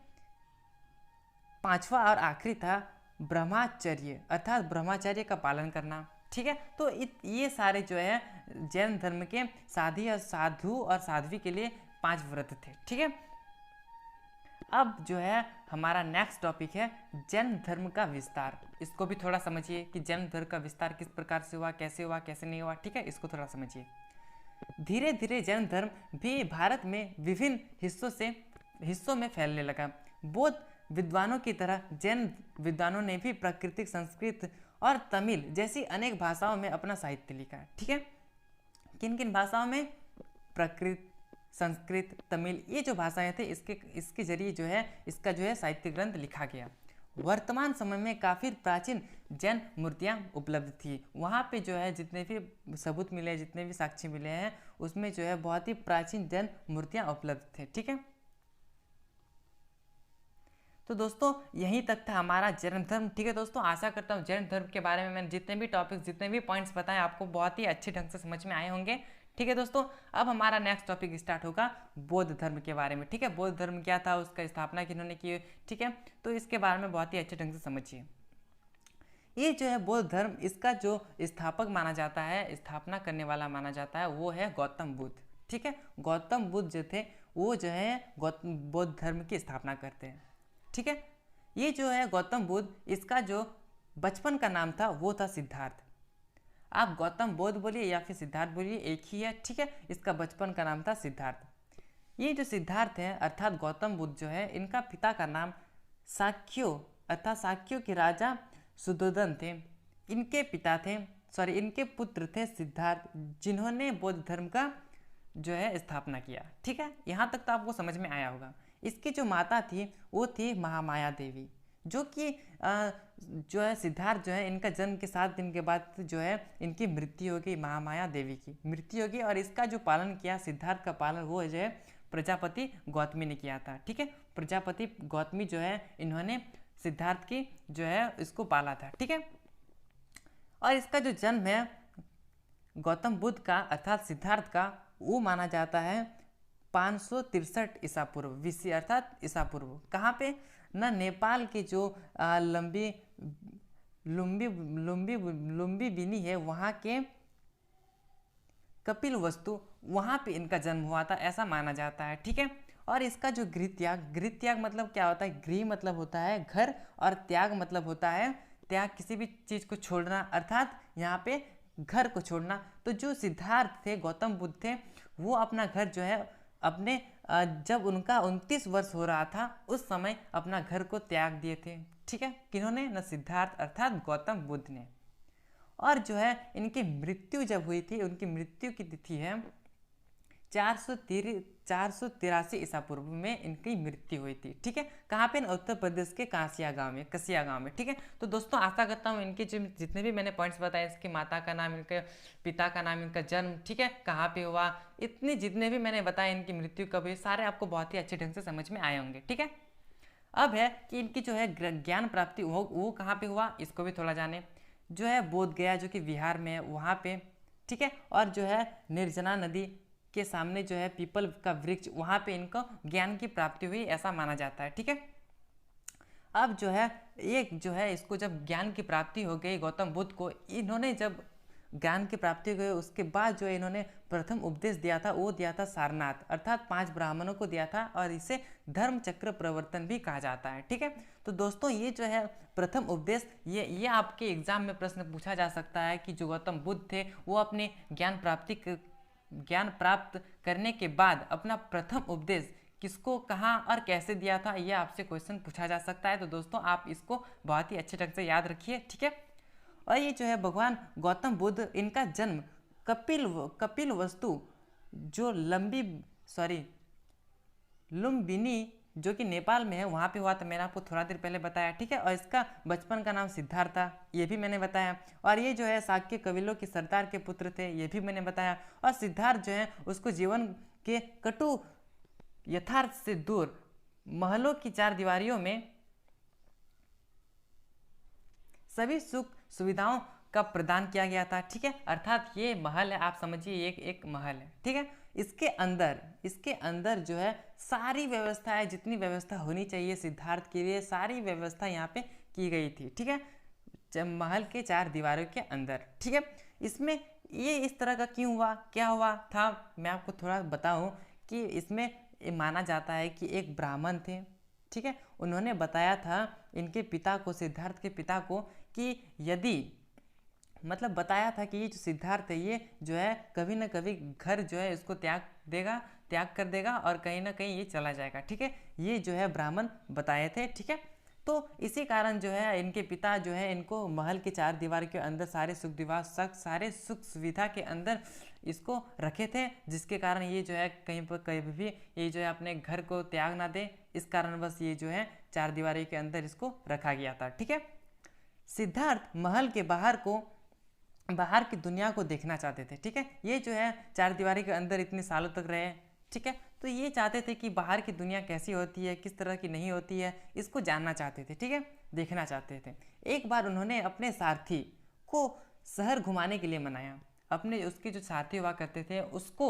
पांचवा और आखिरी था ब्रह्मचर्य अर्थात ब्रह्मचर्य का पालन करना, ठीक है। तो ये सारे जो है जैन धर्म के साधु और साध्वी के लिए 5 व्रत थे, ठीक है। अब जो है हमारा नेक्स्ट टॉपिक है जैन धर्म का विस्तार। इसको भी थोड़ा समझिए कि जैन धर्म का विस्तार किस प्रकार से हुआ, कैसे नहीं हुआ, ठीक है, इसको थोड़ा समझिए। धीरे धीरे जैन धर्म भी भारत में विभिन्न हिस्सों में फैलने लगा। बौद्ध विद्वानों की तरह जैन विद्वानों ने भी प्राकृतिक, संस्कृत और तमिल जैसी अनेक भाषाओं में अपना साहित्य लिखा, ठीक है। किन किन भाषाओं में? प्राकृत, संस्कृत, तमिल, ये जो भाषाएं थे इसके जरिए जो है इसका जो है साहित्य ग्रंथ लिखा गया। वर्तमान समय में काफ़ी प्राचीन जैन मूर्तियाँ उपलब्ध थी। वहाँ पे जो है जितने भी सबूत मिले, जितने भी साक्ष्य मिले हैं उसमें जो है बहुत ही प्राचीन जैन मूर्तियाँ उपलब्ध थे, ठीक है। तो दोस्तों यहीं तक था हमारा जैन धर्म, ठीक है दोस्तों। आशा करता हूँ जैन धर्म के बारे में मैंने जितने भी टॉपिक्स, जितने भी पॉइंट्स बताए आपको बहुत ही अच्छे ढंग से समझ में आए होंगे, ठीक है दोस्तों, अब हमारा नेक्स्ट टॉपिक स्टार्ट होगा बौद्ध धर्म के बारे में। ठीक है, बौद्ध धर्म क्या था, उसका स्थापना किन्होंने की, ठीक है, तो इसके बारे में बहुत ही अच्छे ढंग से समझिए। ये जो है बौद्ध धर्म, इसका जो स्थापक माना जाता है, स्थापना करने वाला माना जाता है, वो है गौतम बुद्ध। ठीक है, गौतम बुद्ध जो थे वो जो है बौद्ध धर्म की स्थापना करते हैं। ठीक है, ये जो है गौतम बुद्ध, इसका जो बचपन का नाम था वो था सिद्धार्थ। आप गौतम बुद्ध बोलिए या फिर सिद्धार्थ बोलिए, एक ही है। ठीक है, इसका बचपन का नाम था सिद्धार्थ। ये जो सिद्धार्थ है अर्थात गौतम बुद्ध जो है, इनका पिता का नाम शाक्यो अर्थात शाक्यों के राजा सुद्धोधन थे। इनके पिता थे, इनके पुत्र थे सिद्धार्थ, जिन्होंने बौद्ध धर्म का जो है स्थापना किया। ठीक है, यहाँ तक तो आपको समझ में आया होगा। इसकी जो माता थी वो थी महामाया देवी, जो कि जो है सिद्धार्थ जो है, इनका जन्म के 7 दिन के बाद जो है इनकी मृत्यु हो गई, महामाया देवी की मृत्यु हो गई। और इसका जो पालन किया, सिद्धार्थ का पालन वो जो है प्रजापति गौतमी ने किया था। ठीक है, प्रजापति गौतमी जो है, इन्होंने सिद्धार्थ की जो है इसको पाला था। ठीक है, और इसका जो जन्म है गौतम बुद्ध का अर्थात सिद्धार्थ का, वो माना जाता है 563 ईसा पूर्व BC अर्थात ईसा पूर्व। कहाँ पे ना, नेपाल के जो लुम्बिनी है, वहाँ के कपिल वस्तु, वहाँ पे इनका जन्म हुआ था, ऐसा माना जाता है। ठीक है, और इसका जो गृह त्याग मतलब क्या होता है, गृह मतलब होता है घर, और त्याग मतलब होता है त्याग, किसी भी चीज़ को छोड़ना, अर्थात यहाँ पे घर को छोड़ना। तो जो सिद्धार्थ थे, गौतम बुद्ध थे, वो अपना घर जो है अपने जब उनका 29 वर्ष हो रहा था, उस समय अपना घर को त्याग दिए थे। ठीक है, किन्होंने ना, सिद्धार्थ अर्थात गौतम बुद्ध ने। और जो है इनकी मृत्यु जब हुई थी, उनकी मृत्यु की तिथि है 483 ईसा पूर्व में इनकी मृत्यु हुई थी। ठीक है, कहाँ पे, उत्तर प्रदेश के कसिया गांव में। ठीक है, तो दोस्तों आशा करता हूँ इनके जितने भी मैंने पॉइंट्स बताए, इसकी माता का नाम, इनके पिता का नाम, इनका जन्म, ठीक है, कहाँ पे हुआ, इतने जितने भी मैंने बताए, इनकी मृत्यु कब हुई, सारे आपको बहुत ही अच्छे ढंग से समझ में आए होंगे। ठीक है, अब है कि इनकी जो है ज्ञान प्राप्ति वो कहाँ पे हुआ, इसको भी थोड़ा जाने। जो है बोध गया, जो कि बिहार में है, वहाँ पे। ठीक है, और जो है निर्जना नदी के सामने जो है पीपल का वृक्ष, वहाँ पे इनको ज्ञान की प्राप्ति हुई, ऐसा माना जाता है। ठीक है, अब जो है एक जो है इसको जब ज्ञान की प्राप्ति हो गई गौतम बुद्ध को, इन्होंने जब ज्ञान की प्राप्ति हो गई, उसके बाद जो इन्होंने प्रथम उपदेश दिया था, वो दिया था सारनाथ अर्थात 5 ब्राह्मणों को दिया था, और इसे धर्म चक्र प्रवर्तन भी कहा जाता है। ठीक है, तो दोस्तों ये जो है प्रथम उपदेश, ये आपके एग्जाम में प्रश्न पूछा जा सकता है कि जो गौतम बुद्ध थे, वो अपने ज्ञान प्राप्त करने के बाद अपना प्रथम उपदेश किसको, कहाँ और कैसे दिया था, ये आपसे क्वेश्चन पूछा जा सकता है। तो दोस्तों आप इसको बहुत ही अच्छे ढंग से याद रखिए। ठीक है, और ये जो है भगवान गौतम बुद्ध, इनका जन्म कपिल वस्तु जो लुम्बिनी जो कि नेपाल में है, वहाँ पे हुआ था, मैंने आपको थोड़ा देर पहले बताया। ठीक है, और इसका बचपन का नाम सिद्धार्थ था, ये भी मैंने बताया। और ये जो है शाक्य कबीलों के सरदार के पुत्र थे, ये भी मैंने बताया। और सिद्धार्थ जो है उसको जीवन के कटु यथार्थ से दूर महलों की 4 दीवारियों में सभी सुख सुविधाओं का प्रदान किया गया था। ठीक है, अर्थात ये महल है, आप समझिए एक महल है। ठीक है, इसके अंदर जो है सारी व्यवस्थाएं, जितनी व्यवस्था होनी चाहिए सिद्धार्थ के लिए, सारी व्यवस्था यहाँ पे की गई थी। ठीक है, महल के 4 दीवारों के अंदर। ठीक है, इसमें ये इस तरह का क्यों हुआ, क्या हुआ था, मैं आपको थोड़ा बताऊं कि इसमें माना जाता है कि एक ब्राह्मण थे। ठीक है, उन्होंने बताया था इनके पिता को, सिद्धार्थ के पिता को, कि यदि मतलब बताया था कि ये जो सिद्धार्थ है, ये जो है कभी ना कभी घर जो है इसको त्याग कर देगा और कहीं ना कहीं ये चला जाएगा। ठीक है, ये जो है ब्राह्मण बताए थे। ठीक है, तो इसी कारण जो है इनके पिता जो है इनको महल के 4 दीवार के अंदर सारे सारे सुख सुविधा के अंदर इसको रखे थे, जिसके कारण ये जो है कहीं भी ये जो है अपने घर को त्याग ना दे, इस कारण बस ये जो है 4 दीवारी के अंदर इसको रखा गया था। ठीक है, सिद्धार्थ महल के बाहर की दुनिया को देखना चाहते थे। ठीक है, ये जो है 4 दीवारी के अंदर इतने सालों तक रहे। ठीक है, तो ये चाहते थे कि बाहर की दुनिया कैसी होती है, किस तरह की नहीं होती है, इसको जानना चाहते थे। ठीक है, देखना चाहते थे। एक बार उन्होंने अपने सारथी को शहर घुमाने के लिए मनाया। अपने उसके जो साथी हुआ करते थे उसको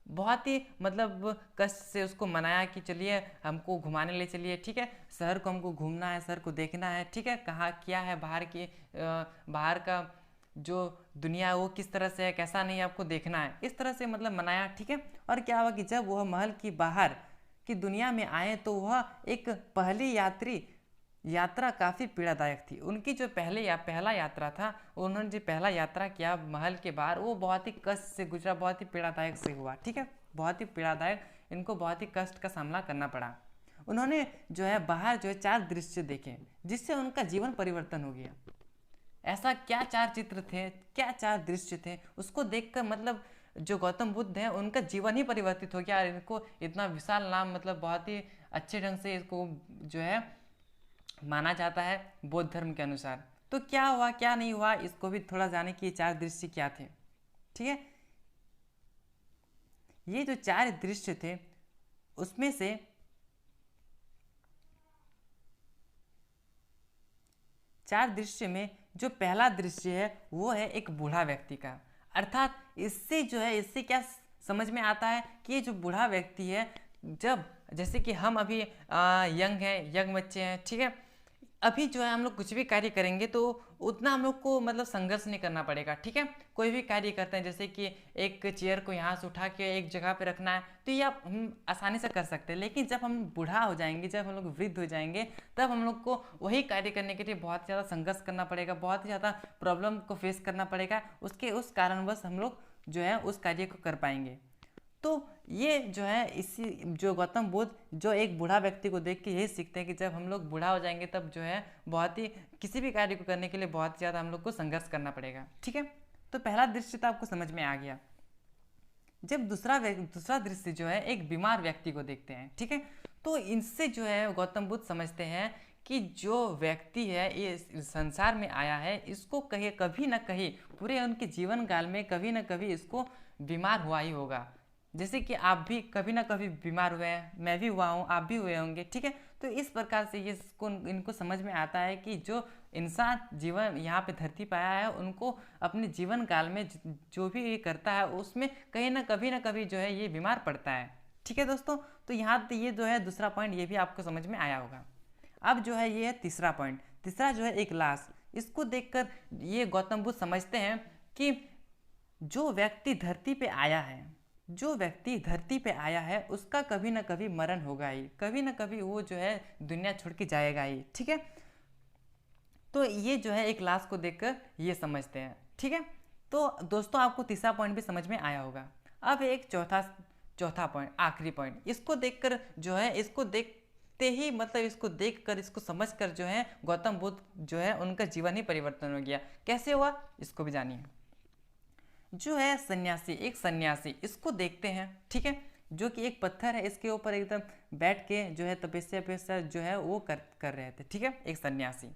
बहुत ही मतलब कष्ट से उसको मनाया कि चलिए हमको घुमाने ले चलिए, ठीक है, शहर को हमको घूमना है, शहर को देखना है, ठीक है, कहाँ क्या है बाहर की बाहर का जो दुनिया है वो किस तरह से है, कैसा नहीं है, आपको देखना है, इस तरह से मतलब मनाया, ठीक है। और क्या हुआ कि जब वह महल की बाहर की दुनिया में आए तो वह एक पहली यात्रा काफ़ी पीड़ादायक थी। उनकी जो पहला यात्रा था, उन्होंने जो पहला यात्रा किया महल के बाहर, वो बहुत ही कष्ट से गुजरा, बहुत ही पीड़ादायक से हुआ, ठीक है, बहुत ही पीड़ादायक, इनको बहुत ही कष्ट का सामना करना पड़ा। उन्होंने जो है बाहर जो है 4 दृश्य देखे जिससे उनका जीवन परिवर्तन हो गया। ऐसा क्या 4 चित्र थे, क्या 4 दृश्य थे, उसको देखकर मतलब जो गौतम बुद्ध हैं उनका जीवन ही परिवर्तित हो गया। इनको इतना विशाल नाम मतलब बहुत ही अच्छे ढंग से इसको जो है माना जाता है बौद्ध धर्म के अनुसार। तो क्या हुआ क्या नहीं हुआ इसको भी थोड़ा जाने कि 4 दृश्य क्या थे, ठीक है। ये जो 4 दृश्य थे उसमें से 4 दृश्य में जो पहला दृश्य है वो है एक बूढ़ा व्यक्ति का। अर्थात इससे जो है इससे क्या समझ में आता है कि ये जो बूढ़ा व्यक्ति है, जब जैसे कि हम अभी यंग हैं, यंग बच्चे हैं, ठीक है, अभी जो है हम लोग कुछ भी कार्य करेंगे तो उतना हम लोग को मतलब संघर्ष नहीं करना पड़ेगा, ठीक है। कोई भी कार्य करते हैं जैसे कि एक चेयर को यहाँ से उठा के एक जगह पे रखना है तो ये आप हम आसानी से कर सकते हैं। लेकिन जब हम बूढ़ा हो जाएंगे, जब हम लोग वृद्ध हो जाएंगे, तब हम लोग को वही कार्य करने के लिए बहुत ज़्यादा संघर्ष करना पड़ेगा, बहुत ही ज़्यादा प्रॉब्लम को फेस करना पड़ेगा। उस कारणवश हम लोग जो है उस कार्य को कर पाएंगे। तो ये जो है इसी जो गौतम बुद्ध जो एक बूढ़ा व्यक्ति को देख के यही सीखते हैं कि जब हम लोग बूढ़ा हो जाएंगे तब जो है बहुत ही किसी भी कार्य को करने के लिए बहुत ज़्यादा हम लोग को संघर्ष करना पड़ेगा, ठीक है। तो पहला दृश्य तो आपको समझ में आ गया। जब दूसरा दृश्य जो है एक बीमार व्यक्ति को देखते हैं, ठीक है, तो इनसे जो है गौतम बुद्ध समझते हैं कि जो व्यक्ति है ये संसार में आया है, इसको कभी ना कहीं पूरे उनके जीवन काल में कभी ना कभी इसको बीमार हुआ ही होगा। जैसे कि आप भी कभी ना कभी बीमार हुए हैं, मैं भी हुआ हूँ, आप भी हुए होंगे, ठीक है। तो इस प्रकार से ये इनको समझ में आता है कि जो इंसान जीवन यहाँ पे धरती पर आया है उनको अपने जीवन काल में जो भी ये करता है उसमें कहीं ना कभी जो है ये बीमार पड़ता है, ठीक है दोस्तों। तो यहाँ पे ये जो है दूसरा पॉइंट ये भी आपको समझ में आया होगा। अब जो है ये है तीसरा पॉइंट। तीसरा जो है एक लाश। इसको देखकर ये गौतम बुद्ध समझते हैं कि जो व्यक्ति धरती पे आया है उसका कभी ना कभी मरण होगा ही, कभी ना कभी वो जो है दुनिया छोड़ के जाएगा ही, ठीक है। तो ये जो है एक लाश को देखकर ये समझते हैं, ठीक है। तो दोस्तों आपको तीसरा पॉइंट भी समझ में आया होगा। अब एक चौथा पॉइंट, आखिरी पॉइंट, इसको देखकर जो है इसको देखते ही मतलब इसको देखकर इसको समझकर जो है गौतम बुद्ध जो है उनका जीवन ही परिवर्तन हो गया। कैसे हुआ इसको भी जानिए। जो है सन्यासी, एक सन्यासी, इसको देखते हैं, ठीक है, जो कि एक पत्थर है इसके ऊपर एकदम बैठ के जो है तपस्या जो है वो कर रहे थे, ठीक है, एक सन्यासी।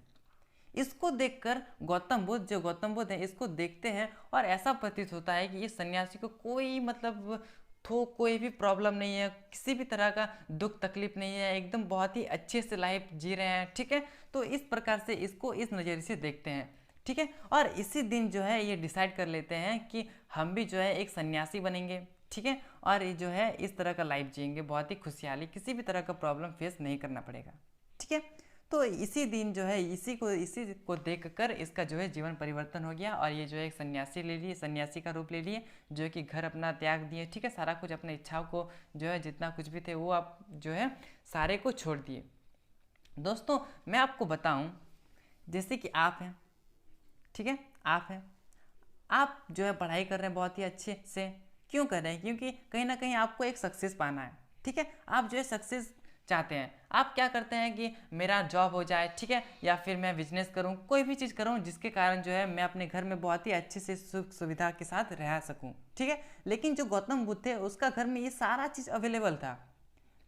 इसको देखकर गौतम बुद्ध है इसको देखते हैं और ऐसा प्रतीत होता है कि इस सन्यासी को कोई मतलब कोई भी प्रॉब्लम नहीं है, किसी भी तरह का दुख तकलीफ नहीं है, एकदम बहुत ही अच्छे से लाइफ जी रहे हैं, ठीक है। तो इस प्रकार से इसको इस नज़रिए से देखते हैं, ठीक है। और इसी दिन जो है ये डिसाइड कर लेते हैं कि हम भी जो है एक सन्यासी बनेंगे, ठीक है, और ये जो है इस तरह का लाइफ जिएंगे, बहुत ही खुशहाली, किसी भी तरह का प्रॉब्लम फेस नहीं करना पड़ेगा, ठीक है। तो इसी दिन जो है इसी को देखकर इसका जो है जीवन परिवर्तन हो गया और ये जो है एक सन्यासी का रूप ले लिए, जो कि घर अपना त्याग दिए, ठीक है, सारा कुछ अपने इच्छाओं को जो है जितना कुछ भी थे वो आप जो है सारे को छोड़ दिए। दोस्तों मैं आपको बताऊं, जैसे कि आप हैं, ठीक है, आप जो है पढ़ाई कर रहे हैं बहुत ही अच्छे से, क्यों कर रहे हैं, क्योंकि कहीं ना कहीं आपको एक सक्सेस पाना है, ठीक है। आप जो है सक्सेस चाहते हैं, आप क्या करते हैं कि मेरा जॉब हो जाए, ठीक है, या फिर मैं बिजनेस करूं, कोई भी चीज़ करूं जिसके कारण जो है मैं अपने घर में बहुत ही अच्छे से सुख सुविधा के साथ रह सकूं, ठीक है। लेकिन जो गौतम बुद्ध थे उसका घर में ये सारा चीज़ अवेलेबल था,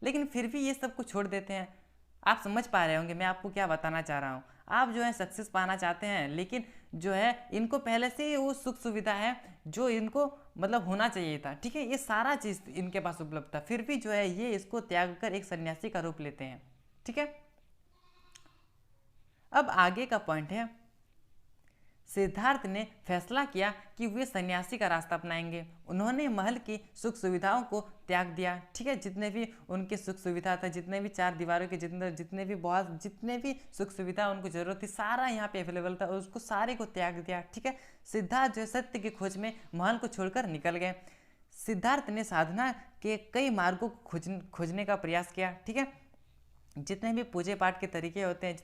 लेकिन फिर भी ये सब कुछ छोड़ देते हैं। आप समझ पा रहे होंगे मैं आपको क्या बताना चाह रहा हूँ। आप जो है सक्सेस पाना चाहते हैं, लेकिन जो है इनको पहले से ही वो सुख सुविधा है जो इनको मतलब होना चाहिए था, ठीक है, ये सारा चीज़ इनके पास उपलब्ध था, फिर भी जो है ये इसको त्याग कर एक सन्यासी का रूप लेते हैं, ठीक है। अब आगे का पॉइंट है, सिद्धार्थ ने फैसला किया कि वे सन्यासी का रास्ता अपनाएंगे। उन्होंने महल की सुख सुविधाओं को त्याग दिया, ठीक है, जितने भी उनके सुख सुविधा था, जितने भी चार दीवारों के जितने भी सुख सुविधा उनको जरूरत थी, सारा यहाँ पे अवेलेबल था, उसको सारे को त्याग दिया, ठीक है। सिद्धार्थ जो सत्य की खोज में महल को छोड़कर निकल गए। सिद्धार्थ ने साधना के कई मार्गों को खोजने का प्रयास किया, ठीक है। जितने भी पूजे पाठ के तरीके होते हैं,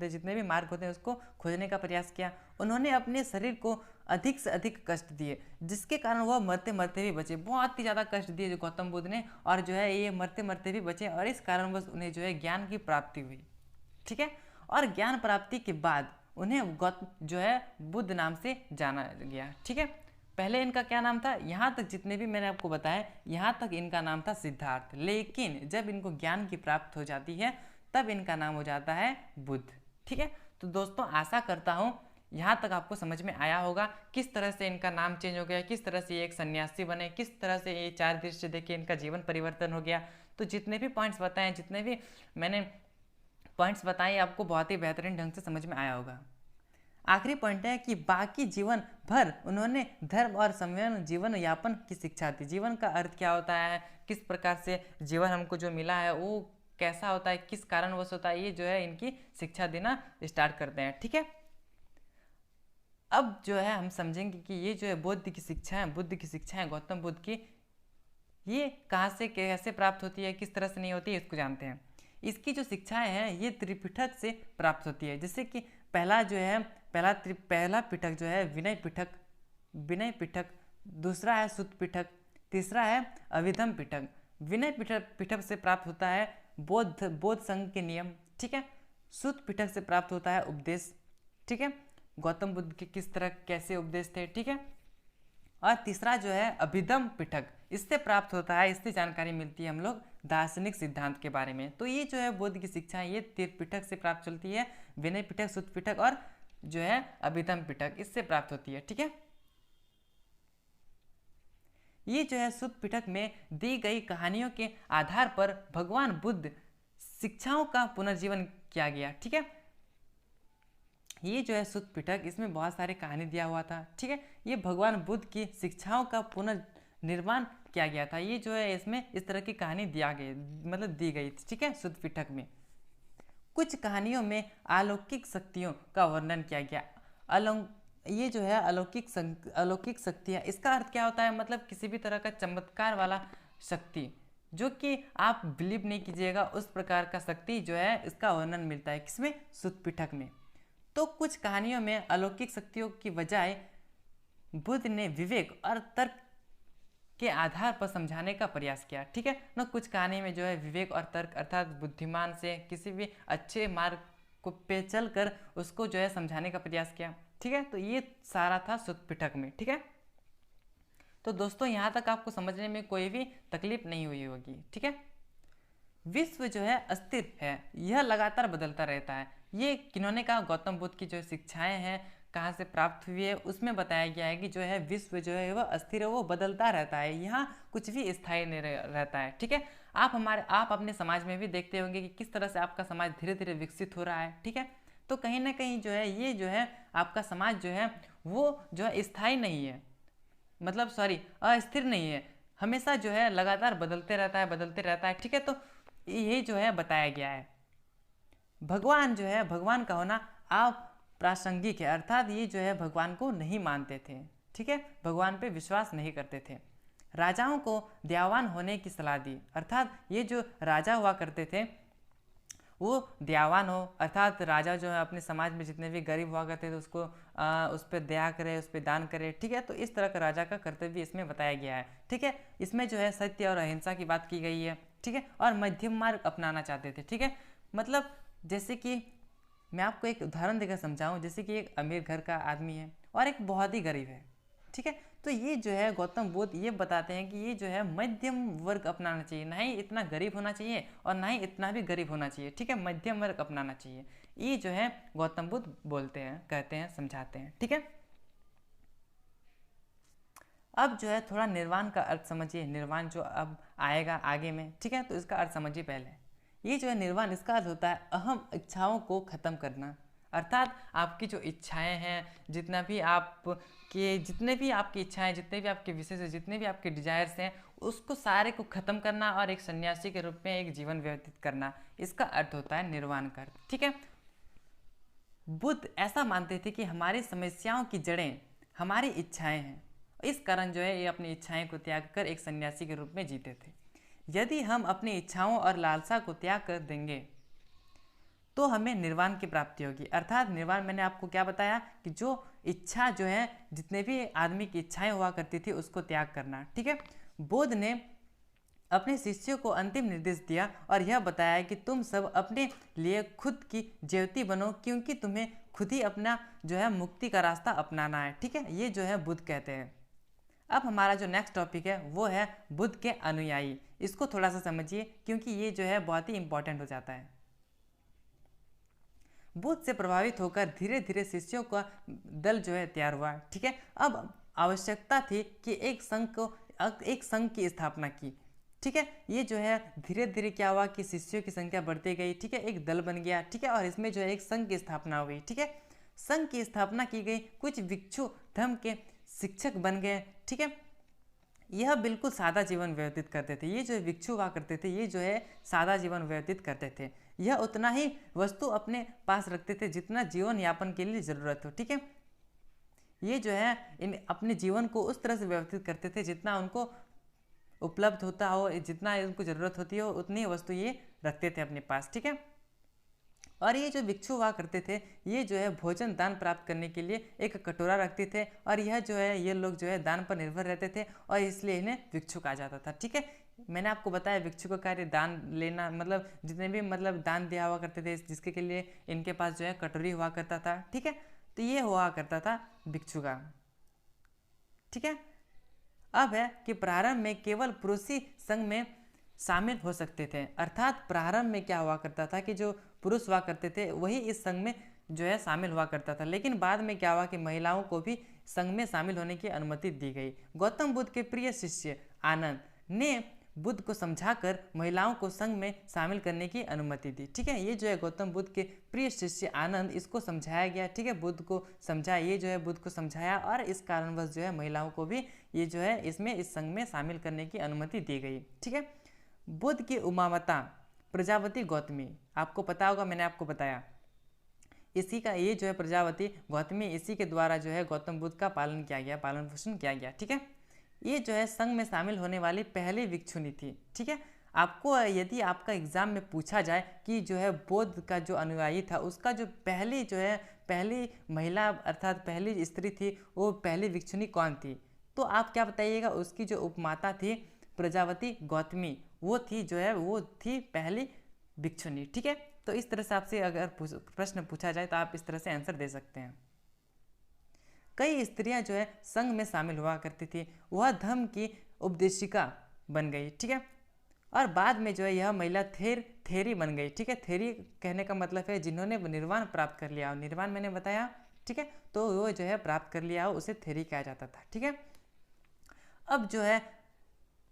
जितने भी मार्ग होते हैं, उसको खोजने का प्रयास किया। उन्होंने अपने शरीर को अधिक से अधिक कष्ट दिए, जिसके कारण वह मरते मरते भी बचे। बहुत ही ज़्यादा कष्ट दिए जो गौतम बुद्ध ने, और जो है ये मरते मरते भी बचे, और इस कारणवश उन्हें जो है ज्ञान की प्राप्ति हुई, ठीक है। और ज्ञान प्राप्ति के बाद उन्हें जो है बुद्ध नाम से जाना गया, ठीक है। पहले इनका क्या नाम था, यहाँ तक जितने भी मैंने आपको बताया, यहाँ तक इनका नाम था सिद्धार्थ। लेकिन जब इनको ज्ञान की प्राप्त हो जाती है तब इनका नाम हो जाता है बुद्ध, ठीक है। तो दोस्तों आशा करता हूँ यहाँ तक आपको समझ में आया होगा किस तरह से इनका नाम चेंज हो गया, किस तरह से ये एक सन्यासी बने, किस तरह से ये चार दृश्य देख के इनका जीवन परिवर्तन हो गया। तो जितने भी पॉइंट्स बताए, जितने भी मैंने पॉइंट्स बताए, आपको बहुत ही बेहतरीन ढंग से समझ में आया होगा। आखिरी पॉइंट है कि बाकी जीवन भर उन्होंने धर्म और संयम जीवन यापन की शिक्षा दी। जीवन का अर्थ क्या होता है, किस प्रकार से जीवन हमको जो मिला है वो कैसा होता है, किस कारणवश होता है, ये जो है इनकी शिक्षा देना स्टार्ट करते हैं, ठीक है। अब जो है हम समझेंगे कि ये जो है बुद्ध की शिक्षाएं गौतम बुद्ध की, ये कहाँ से कैसे प्राप्त होती है, किस तरह से नहीं होती है, इसको जानते हैं। इसकी जो शिक्षाएं हैं ये त्रिपिटक से प्राप्त होती है। जैसे कि पहला पिटक जो है विनय पिटक, दूसरा है सुत्त पिटक, तीसरा है अभिधम पिटक। विनय पिटक से प्राप्त होता है बौद्ध संघ के नियम, ठीक है। सुत्त पिटक से प्राप्त होता है उपदेश, ठीक है, गौतम बुद्ध के किस तरह कैसे उपदेश थे, ठीक है। और तीसरा जो है अभिधम पिटक, इससे प्राप्त होता है, इससे जानकारी मिलती है हम लोग दार्शनिक सिद्धांत के बारे में। तो ये जो है बुद्ध की शिक्षा ये त्रिपिटक से प्राप्त चलती है, विनय पिटक, सुत्त पिटक और जो है अभिधम पिटक, इससे प्राप्त होती है, ठीक है। ये जो है सुत्त पिटक में दी गई कहानियों के आधार पर भगवान बुद्ध शिक्षाओं का पुनर्जीवन किया गया, ठीक है। ये जो है सुत्त पिटक, इसमें बहुत सारी कहानी दिया हुआ था, ठीक है। ये भगवान बुद्ध की शिक्षाओं का पुनर्निर्माण किया गया था। ये जो है इसमें इस तरह की कहानी दी गई थी, ठीक है, सुत्त पिटक में। कुछ कहानियों में अलौकिक शक्तियों का वर्णन किया गया। ये जो है अलौकिक शक्तियाँ, इसका अर्थ क्या होता है, मतलब किसी भी तरह का चमत्कार वाला शक्ति, जो कि आप बिलीव नहीं कीजिएगा, उस प्रकार का शक्ति जो है इसका वर्णन मिलता है किसमें, सुत्त पिटक में। तो कुछ कहानियों में अलौकिक शक्तियों की बजाय बुद्ध ने विवेक और तर्क के आधार पर समझाने का प्रयास किया, ठीक है ना। कुछ कहानी में जो है विवेक और तर्क अर्थात बुद्धिमान से किसी भी अच्छे मार्ग को पे चल कर उसको जो है समझाने का प्रयास किया, ठीक है। तो ये सारा था सुत्त पिटक में, ठीक है। तो दोस्तों यहाँ तक आपको समझने में कोई भी तकलीफ नहीं हुई होगी, ठीक है। विश्व जो है अस्थिर है, यह लगातार बदलता रहता है। ये किन्होंने कहा, गौतम बुद्ध की जो शिक्षाएं हैं कहाँ से प्राप्त हुई है, उसमें बताया गया है कि जो है विश्व जो है वह अस्थिर है, वो बदलता रहता है, यहाँ कुछ भी स्थायी नहीं रहता है, ठीक है। आप अपने समाज में भी देखते होंगे कि किस तरह से आपका समाज धीरे धीरे विकसित हो रहा है, ठीक है। तो कहीं ना कहीं जो है ये जो है आपका समाज जो है वो जो है स्थायी नहीं है, मतलब अस्थिर नहीं है, हमेशा जो है लगातार बदलते रहता है, ठीक है। तो ये जो है बताया गया है। भगवान का होना अप्रासंगिक है, अर्थात ये जो है भगवान को नहीं मानते थे, ठीक है, भगवान पे विश्वास नहीं करते थे। राजाओं को दयावान होने की सलाह दी, अर्थात ये जो राजा हुआ करते थे वो दयावान हो, अर्थात राजा जो है अपने समाज में जितने भी गरीब हुआ करते थे उसको उस पर दया करे, उस पर दान करे, ठीक है। तो इस तरह का राजा का कर्तव्य इसमें बताया गया है, ठीक है। इसमें जो है सत्य और अहिंसा की बात की गई है, ठीक है, और मध्यम मार्ग अपनाना चाहते थे, ठीक है। मतलब जैसे कि मैं आपको एक उदाहरण देकर समझाऊं, जैसे कि एक अमीर घर का आदमी है और एक बहुत ही गरीब है, ठीक है। तो ये जो है गौतम बुद्ध ये बताते हैं कि ये जो है मध्यम वर्ग अपनाना चाहिए, ना ही इतना गरीब होना चाहिए और ना ही इतना भी गरीब होना चाहिए, ठीक है, मध्यम वर्ग अपनाना चाहिए। ये जो है गौतम बुद्ध बोलते हैं, कहते हैं, समझाते हैं, ठीक है। अब जो है थोड़ा निर्वाण का अर्थ समझिए, निर्वाण जो अब आएगा आगे में, ठीक है। तो इसका अर्थ समझिए पहले। ये जो है निर्वाण, इसका अर्थ होता है अहम इच्छाओं को खत्म करना, अर्थात आपकी जो इच्छाएं हैं, जितने भी आपकी इच्छाएं, जितने भी आपके विशेष है, जितने भी आपके डिजायर्स हैं, उसको सारे को खत्म करना और एक सन्यासी के रूप में एक जीवन व्यतीत करना, इसका अर्थ होता है निर्वाण का। ठीक है, बुद्ध ऐसा मानते थे कि हमारी समस्याओं की जड़ें हमारी इच्छाएं हैं। इस कारण जो है ये अपनी इच्छाएं को त्याग कर एक सन्यासी के रूप में जीते थे। यदि हम अपनी इच्छाओं और लालसा को त्याग कर देंगे तो हमें निर्वाण की प्राप्ति होगी। अर्थात निर्वाण, मैंने आपको क्या बताया कि जो इच्छा जो है, जितने भी आदमी की इच्छाएं हुआ करती थी उसको त्याग करना। ठीक है, बुद्ध ने अपने शिष्यों को अंतिम निर्देश दिया और यह बताया कि तुम सब अपने लिए खुद की ज्योति बनो, क्योंकि तुम्हें खुद ही अपना जो है मुक्ति का रास्ता अपनाना है। ठीक है, ये जो है बुद्ध कहते हैं। अब हमारा जो नेक्स्ट टॉपिक है वो है बुद्ध के अनुयायी। इसको थोड़ा सा समझिए क्योंकि ये जो है बहुत ही इंपॉर्टेंट हो जाता है। बुद्ध से प्रभावित होकर धीरे धीरे शिष्यों का दल जो है तैयार हुआ। ठीक है, अब आवश्यकता थी कि एक संघ की स्थापना की। ठीक है, ये जो है धीरे धीरे क्या हुआ कि शिष्यों की संख्या बढ़ती गई। ठीक है, एक दल बन गया। ठीक है, और इसमें जो है एक संघ की स्थापना हुई। ठीक है, संघ की स्थापना की गई, कुछ भिक्षु धर्म के शिक्षक बन गए। ठीक है, यह बिल्कुल सादा जीवन व्यतीत करते थे। ये जो भिक्षु हुआ करते थे ये जो है सादा जीवन व्यतीत करते थे। यह उतना ही वस्तु अपने पास रखते थे जितना जीवन यापन के लिए जरूरत हो। ठीक है, ये जो है इन अपने जीवन को उस तरह से व्यतीत करते थे जितना उनको उपलब्ध होता हो, जितना उनको जरूरत होती हो उतनी वस्तु ये रखते थे अपने पास। ठीक है, और ये जो भिक्षु हुआ करते थे ये जो है भोजन दान प्राप्त करने के लिए एक कटोरा रखते थे, और यह जो है ये लोग जो है दान पर निर्भर रहते थे और इसलिए इन्हें भिक्षु कहा जाता था। ठीक है, मैंने आपको बताया भिक्षु का कार्य दान लेना, मतलब जितने भी दान दिया हुआ करते थे जिसके के लिए इनके पास जो है कटोरी हुआ करता था। ठीक है, तो ये हुआ करता था भिक्षु का। ठीक है, अब है कि प्रारंभ में केवल पुरुष ही संघ में शामिल हो सकते थे। अर्थात प्रारंभ में क्या हुआ करता था कि जो पुरुष हुआ करते थे वही इस संघ में जो है शामिल हुआ करता था, लेकिन बाद में क्या हुआ कि महिलाओं को भी संघ में शामिल होने की अनुमति दी गई। गौतम बुद्ध के प्रिय शिष्य आनंद ने बुद्ध को समझाकर महिलाओं को संघ में शामिल करने की अनुमति दी। ठीक है, ये जो है गौतम बुद्ध के प्रिय शिष्य आनंद, इसको समझाया गया। ठीक है, बुद्ध को समझाया, ये जो है बुद्ध को समझाया और इस कारणवश जो है महिलाओं को भी ये जो है इसमें इस संघ में शामिल करने की अनुमति दी गई। ठीक है, बुद्ध की उमावता प्रजापति गौतमी, आपको पता होगा, मैंने आपको बताया इसी का, ये जो है प्रजापति गौतमी, इसी के द्वारा जो है गौतम बुद्ध का पालन किया गया, पालन पोषण किया गया। ठीक है, ये जो है संघ में शामिल होने वाली पहली भिक्षुणी थी। ठीक है, आपको यदि आपका एग्जाम में पूछा जाए कि जो है बुद्ध का जो अनुयायी था उसका जो पहली महिला अर्थात पहली स्त्री थी वो पहली भिक्षुणी कौन थी, तो आप क्या बताइएगा? उसकी जो उपमाता थी प्रजापति गौतमी, वो थी पहली भिक्षुणी। ठीक है, तो इस तरह से आपसे अगर प्रश्न पूछा जाए तो आप इस तरह से आंसर दे सकते हैं। कई स्त्रियां जो है संघ में शामिल हुआ करती थी, वह धर्म की उपदेशिका बन गई। ठीक है, और बाद में जो है यह महिला थेरी बन गई। ठीक है, थेरी कहने का मतलब है जिन्होंने निर्वाण प्राप्त कर लिया हो। निर्वाण मैंने बताया। ठीक है, तो वो जो है प्राप्त कर लिया हो उसे थेरी कहा जाता था। ठीक है, अब जो है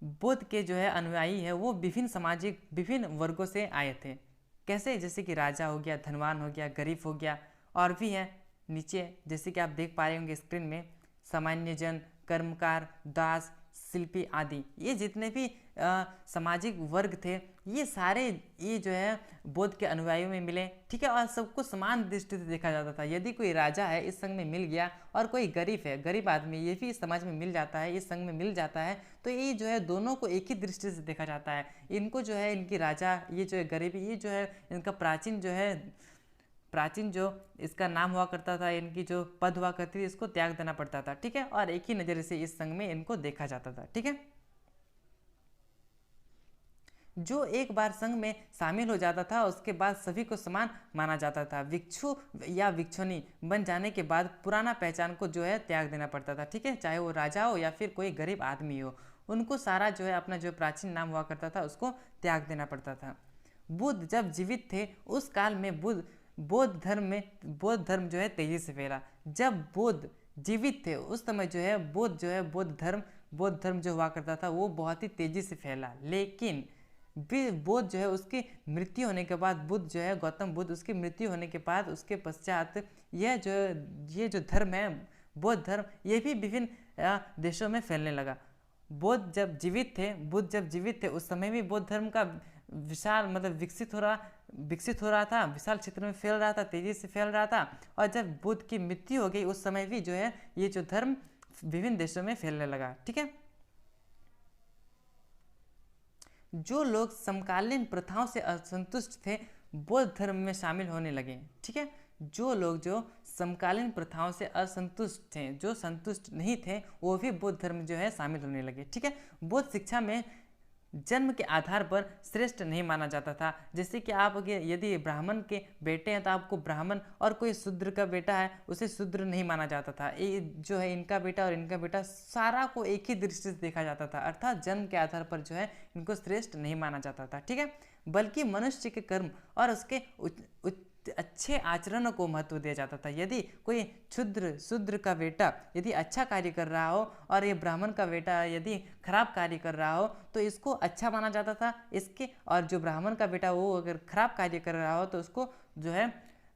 बुद्ध के जो है अनुयायी है वो विभिन्न वर्गों से आए थे। कैसे? जैसे कि राजा हो गया, धनवान हो गया, गरीब हो गया, और भी है नीचे जैसे कि आप देख पा रहे होंगे स्क्रीन में, सामान्य जन, कर्मकार, दास, शिल्पी आदि। ये जितने भी सामाजिक वर्ग थे ये सारे ये जो है बुद्ध के अनुयायियों में मिले। ठीक है, और सबको समान दृष्टि से देखा जाता था। यदि कोई राजा है इस संघ में मिल गया और कोई गरीब है, गरीब आदमी, ये भी इस समाज में मिल जाता है, इस संघ में मिल जाता है, तो ये जो है दोनों को एक ही दृष्टि से देखा जाता है। इनको जो है इनकी राजा, ये जो है गरीबी, ये जो है इनका प्राचीन जो इसका नाम हुआ करता था, इनकी जो पद हुआ करती थी, इसको त्याग देना पड़ता था। ठीक है, और एक ही नज़र से इस संघ में इनको देखा जाता था। ठीक है, जो एक बार संघ में शामिल हो जाता था उसके बाद सभी को समान माना जाता था। भिक्षु या भिक्षुणी बन जाने के बाद पुराना पहचान को जो है त्याग देना पड़ता था। ठीक है, चाहे वो राजा हो या फिर कोई गरीब आदमी हो, उनको सारा जो है अपना जो प्राचीन नाम हुआ करता था उसको त्याग देना पड़ता था। बुद्ध जब जीवित थे उस काल में बौद्ध धर्म जो है तेजी से फैला। जब बुद्ध जीवित थे उस समय जो है बौद्ध धर्म जो हुआ करता था वो बहुत ही तेजी से फैला। लेकिन बुद्ध जो है उसकी मृत्यु होने के बाद, बुद्ध जो है गौतम बुद्ध, उसकी मृत्यु होने के बाद उसके पश्चात ये जो धर्म है बौद्ध धर्म, ये भी विभिन्न देशों में फैलने लगा। बुद्ध जब जीवित थे उस समय भी बौद्ध धर्म का विशाल मतलब विकसित हो रहा था, विशाल क्षेत्र में फैल रहा था, तेजी से फैल रहा था। और जब बुद्ध की मृत्यु हो गई उस समय भी जो है ये जो धर्म विभिन्न देशों में फैलने लगा। ठीक है, जो लोग समकालीन प्रथाओं से असंतुष्ट थे बौद्ध धर्म में शामिल होने लगे। ठीक है, जो समकालीन प्रथाओं से असंतुष्ट थे, जो संतुष्ट नहीं थे, वो भी बौद्ध धर्म जो है शामिल होने लगे। ठीक है, बौद्ध शिक्षा में जन्म के आधार पर श्रेष्ठ नहीं माना जाता था। जैसे कि आप यदि ब्राह्मण के बेटे हैं तो आपको ब्राह्मण, और कोई शूद्र का बेटा है उसे शूद्र नहीं माना जाता था। ये जो है इनका बेटा और इनका बेटा सारा को एक ही दृष्टि से देखा जाता था, अर्थात जन्म के आधार पर जो है इनको श्रेष्ठ नहीं माना जाता था। ठीक है, बल्कि मनुष्य के कर्म और उसके अच्छे आचरणों को महत्व दिया जाता था। यदि कोई शूद्र का बेटा यदि अच्छा कार्य कर रहा हो और ये ब्राह्मण का बेटा यदि खराब कार्य कर रहा हो तो इसको अच्छा माना जाता था इसके, और जो ब्राह्मण का बेटा वो अगर खराब कार्य कर रहा हो तो उसको जो है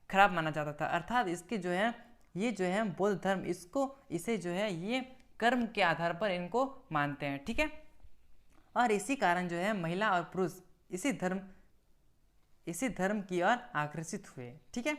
खराब माना जाता था। अर्थात इसके जो है ये जो है बौद्ध धर्म इसे जो है ये कर्म के आधार पर इनको मानते हैं। ठीक है, और इसी कारण जो है महिला और पुरुष इसी धर्म की ओर आकर्षित हुए। ठीक है,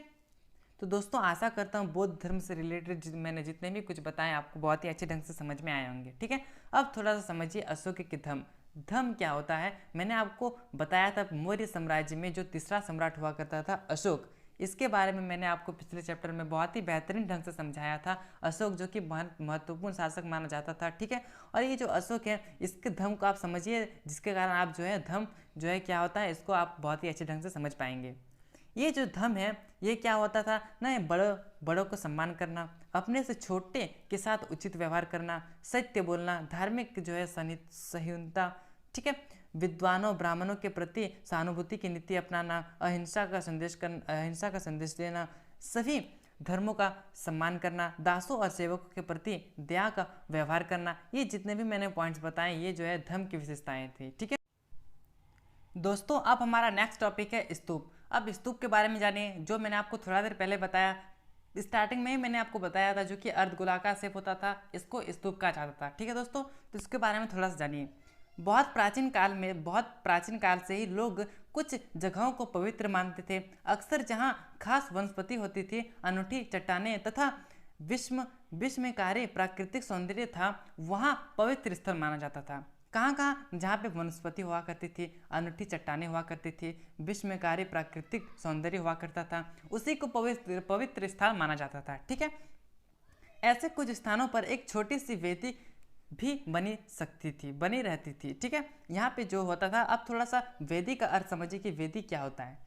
तो दोस्तों आशा करता हूँ बौद्ध धर्म से रिलेटेड मैंने जितने भी कुछ बताए आपको बहुत ही अच्छे ढंग से समझ में आए होंगे। ठीक है, अब थोड़ा सा समझिए अशोक के धम्म क्या होता है। मैंने आपको बताया था मौर्य साम्राज्य में जो तीसरा सम्राट हुआ करता था अशोक, इसके बारे में मैंने आपको पिछले चैप्टर में बहुत ही बेहतरीन ढंग से समझाया था। अशोक जो कि महत्वपूर्ण शासक माना जाता था। ठीक है, और ये जो अशोक है इसके धर्म को आप समझिए, जिसके कारण आप जो है धर्म जो है क्या होता है इसको आप बहुत ही अच्छे ढंग से समझ पाएंगे। ये जो धर्म है ये क्या होता था ना, बड़ों को सम्मान करना, अपने से छोटे के साथ उचित व्यवहार करना, सत्य बोलना, धार्मिक जो है सहिष्णुता। ठीक है, विद्वानों ब्राह्मणों के प्रति सहानुभूति की नीति अपनाना, अहिंसा का संदेश देना, सभी धर्मों का सम्मान करना, दासों और सेवकों के प्रति दया का व्यवहार करना। ये जितने भी मैंने पॉइंट्स बताए ये जो है धर्म की विशेषताएं थी। ठीक है दोस्तों, अब हमारा नेक्स्ट टॉपिक है स्तूप। अब स्तूप के बारे में जानिए, जो मैंने आपको थोड़ा देर पहले बताया, स्टार्टिंग में ही मैंने आपको बताया था जो कि अर्धगोलाकार शेप होता था, इसको स्तूप कहा जाता था। ठीक है दोस्तों, तो इसके बारे में थोड़ा सा जानिए। बहुत प्राचीन काल से ही लोग कुछ जगहों को पवित्र मानते थे। अक्सर जहाँ खास वनस्पति होती थी, अनूठी चट्टानें तथा विस्मयकारी प्राकृतिक सौंदर्य था, वहाँ पवित्र स्थल माना जाता था। कहाँ जहाँ पे वनस्पति हुआ करती थी, अनूठी चट्टानें हुआ करती थी, विस्मयकारी प्राकृतिक सौंदर्य हुआ करता था, उसी को पवित्र स्थान माना जाता था। ठीक है, ऐसे कुछ स्थानों पर एक छोटी सी वेदी भी बनी रहती थी। ठीक है, यहाँ पे जो होता था, अब थोड़ा सा वेदी का अर्थ समझिए कि वेदी क्या होता है।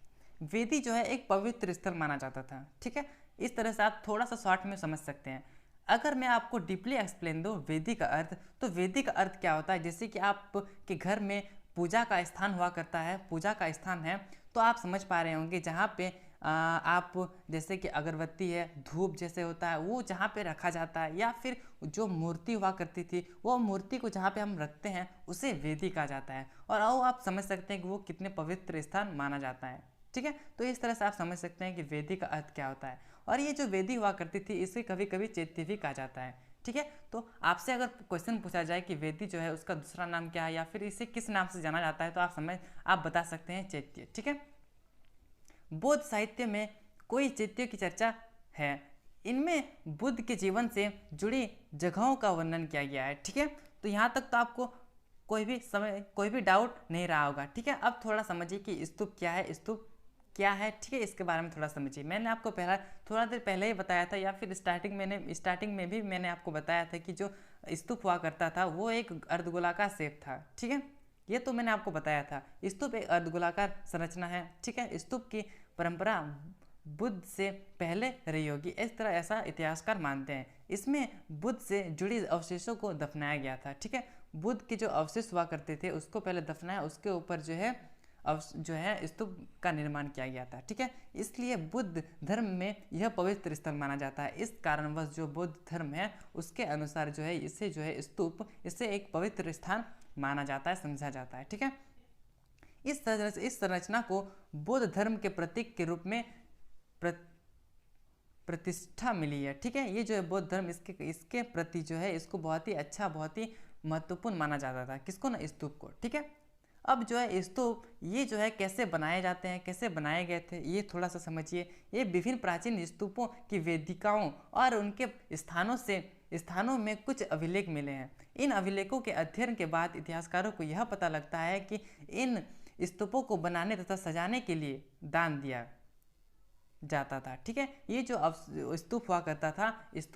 वेदी जो है एक पवित्र स्थल माना जाता था। ठीक है, इस तरह से आप थोड़ा सा शॉर्ट में समझ सकते हैं। अगर मैं आपको डीपली एक्सप्लेन दूँ वेदी का अर्थ, तो वेदी का अर्थ क्या होता है, जैसे कि आपके घर में पूजा का स्थान हुआ करता है, पूजा का स्थान है, तो आप समझ पा रहे होंगे जहाँ पे आप जैसे कि अगरबत्ती है, धूप जैसे होता है वो जहाँ पे रखा जाता है, या फिर जो मूर्ति हुआ करती थी वो मूर्ति को जहाँ पे हम रखते हैं उसे वेदी कहा जाता है। और आओ आप समझ सकते हैं कि वो कितने पवित्र स्थान माना जाता है। ठीक है, तो इस तरह से आप समझ सकते हैं कि वेदी का अर्थ क्या होता है। और ये जो वेदी हुआ करती थी इसे कभी कभी चैत्य भी कहा जाता है। ठीक है, तो आपसे अगर क्वेश्चन पूछा जाए कि वेदी जो है उसका दूसरा नाम क्या है या फिर इसे किस नाम से जाना जाता है, तो आप बता सकते हैं चैत्य। ठीक है, बौद्ध साहित्य में कोई चैत्यों की चर्चा है, इनमें बुद्ध के जीवन से जुड़ी जगहों का वर्णन किया गया है। ठीक है, तो यहाँ तक तो आपको कोई भी डाउट नहीं रहा होगा। ठीक है, अब थोड़ा समझिए कि स्तूप क्या है, ठीक है, इसके बारे में थोड़ा समझिए। मैंने आपको थोड़ा देर पहले ही बताया था, या फिर स्टार्टिंग में भी मैंने आपको बताया था कि जो स्तूप हुआ करता था वो एक अर्धगोलाकार शेप था। ठीक है, ये तो मैंने आपको बताया था। स्तूप एक अर्धगोलाकार संरचना है। ठीक है, स्तूप की परंपरा बुद्ध से पहले रही होगी, इस तरह ऐसा इतिहासकार मानते हैं। इसमें बुद्ध से जुड़ी अवशेषों को दफनाया गया था। ठीक है, बुद्ध के जो अवशेष हुआ करते थे उसको पहले दफनाया, उसके ऊपर जो है स्तूप का निर्माण किया गया था। ठीक है, इसलिए बुद्ध धर्म में यह पवित्र स्थल माना जाता है। इस कारणवश जो बौद्ध धर्म है उसके अनुसार जो है इसे एक पवित्र स्थान माना जाता है, समझा जाता है। ठीक है, इस संरचना को बौद्ध धर्म के प्रतीक के रूप में प्रतिष्ठा मिली है। ठीक है, ये जो है बौद्ध धर्म इसके प्रति जो है इसको बहुत ही अच्छा, बहुत ही महत्वपूर्ण माना जाता था। किसको ना, स्तूप को। ठीक है, अब जो है स्तूप ये जो है कैसे बनाए जाते हैं, कैसे बनाए गए थे, ये थोड़ा सा समझिए। ये विभिन्न प्राचीन स्तूपों की वेदिकाओं और उनके स्थानों में कुछ अभिलेख मिले हैं। इन अभिलेखों के अध्ययन के बाद इतिहासकारों को यह पता लगता है कि इन स्तूपों को बनाने तथा सजाने के लिए दान दिया जाता था। ठीक है, ये जो स्तूप हुआ करता था इस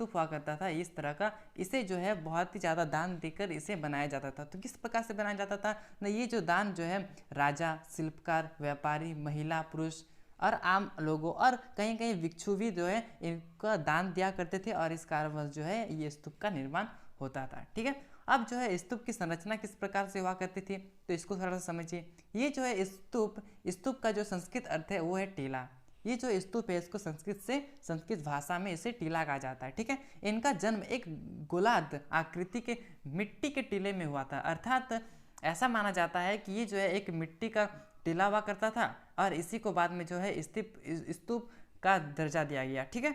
तरह का, इसे जो है बहुत ही ज़्यादा दान देकर इसे बनाया जाता था। तो किस प्रकार से बनाया जाता था ना, ये जो दान जो है राजा, शिल्पकार, व्यापारी, महिला, पुरुष और आम लोगों और कहीं कहीं भिक्षु भी जो है इनका दान दिया करते थे और इस कारणवश जो है ये स्तूप का निर्माण होता था। ठीक है, अब जो है स्तूप की संरचना किस प्रकार से हुआ करती थी, तो इसको थोड़ा सा समझिए। ये जो है स्तूप का जो संस्कृत अर्थ है वो है टीला। ये जो स्तूप है इसको संस्कृत भाषा में इसे टीला कहा जाता है। ठीक है, इनका जन्म एक गोलार्ध आकृति के मिट्टी के टीले में हुआ था। अर्थात ऐसा माना जाता है कि ये जो है एक मिट्टी का टीला हुआ करता था और इसी को बाद में जो है स्तूप का दर्जा दिया गया। ठीक है,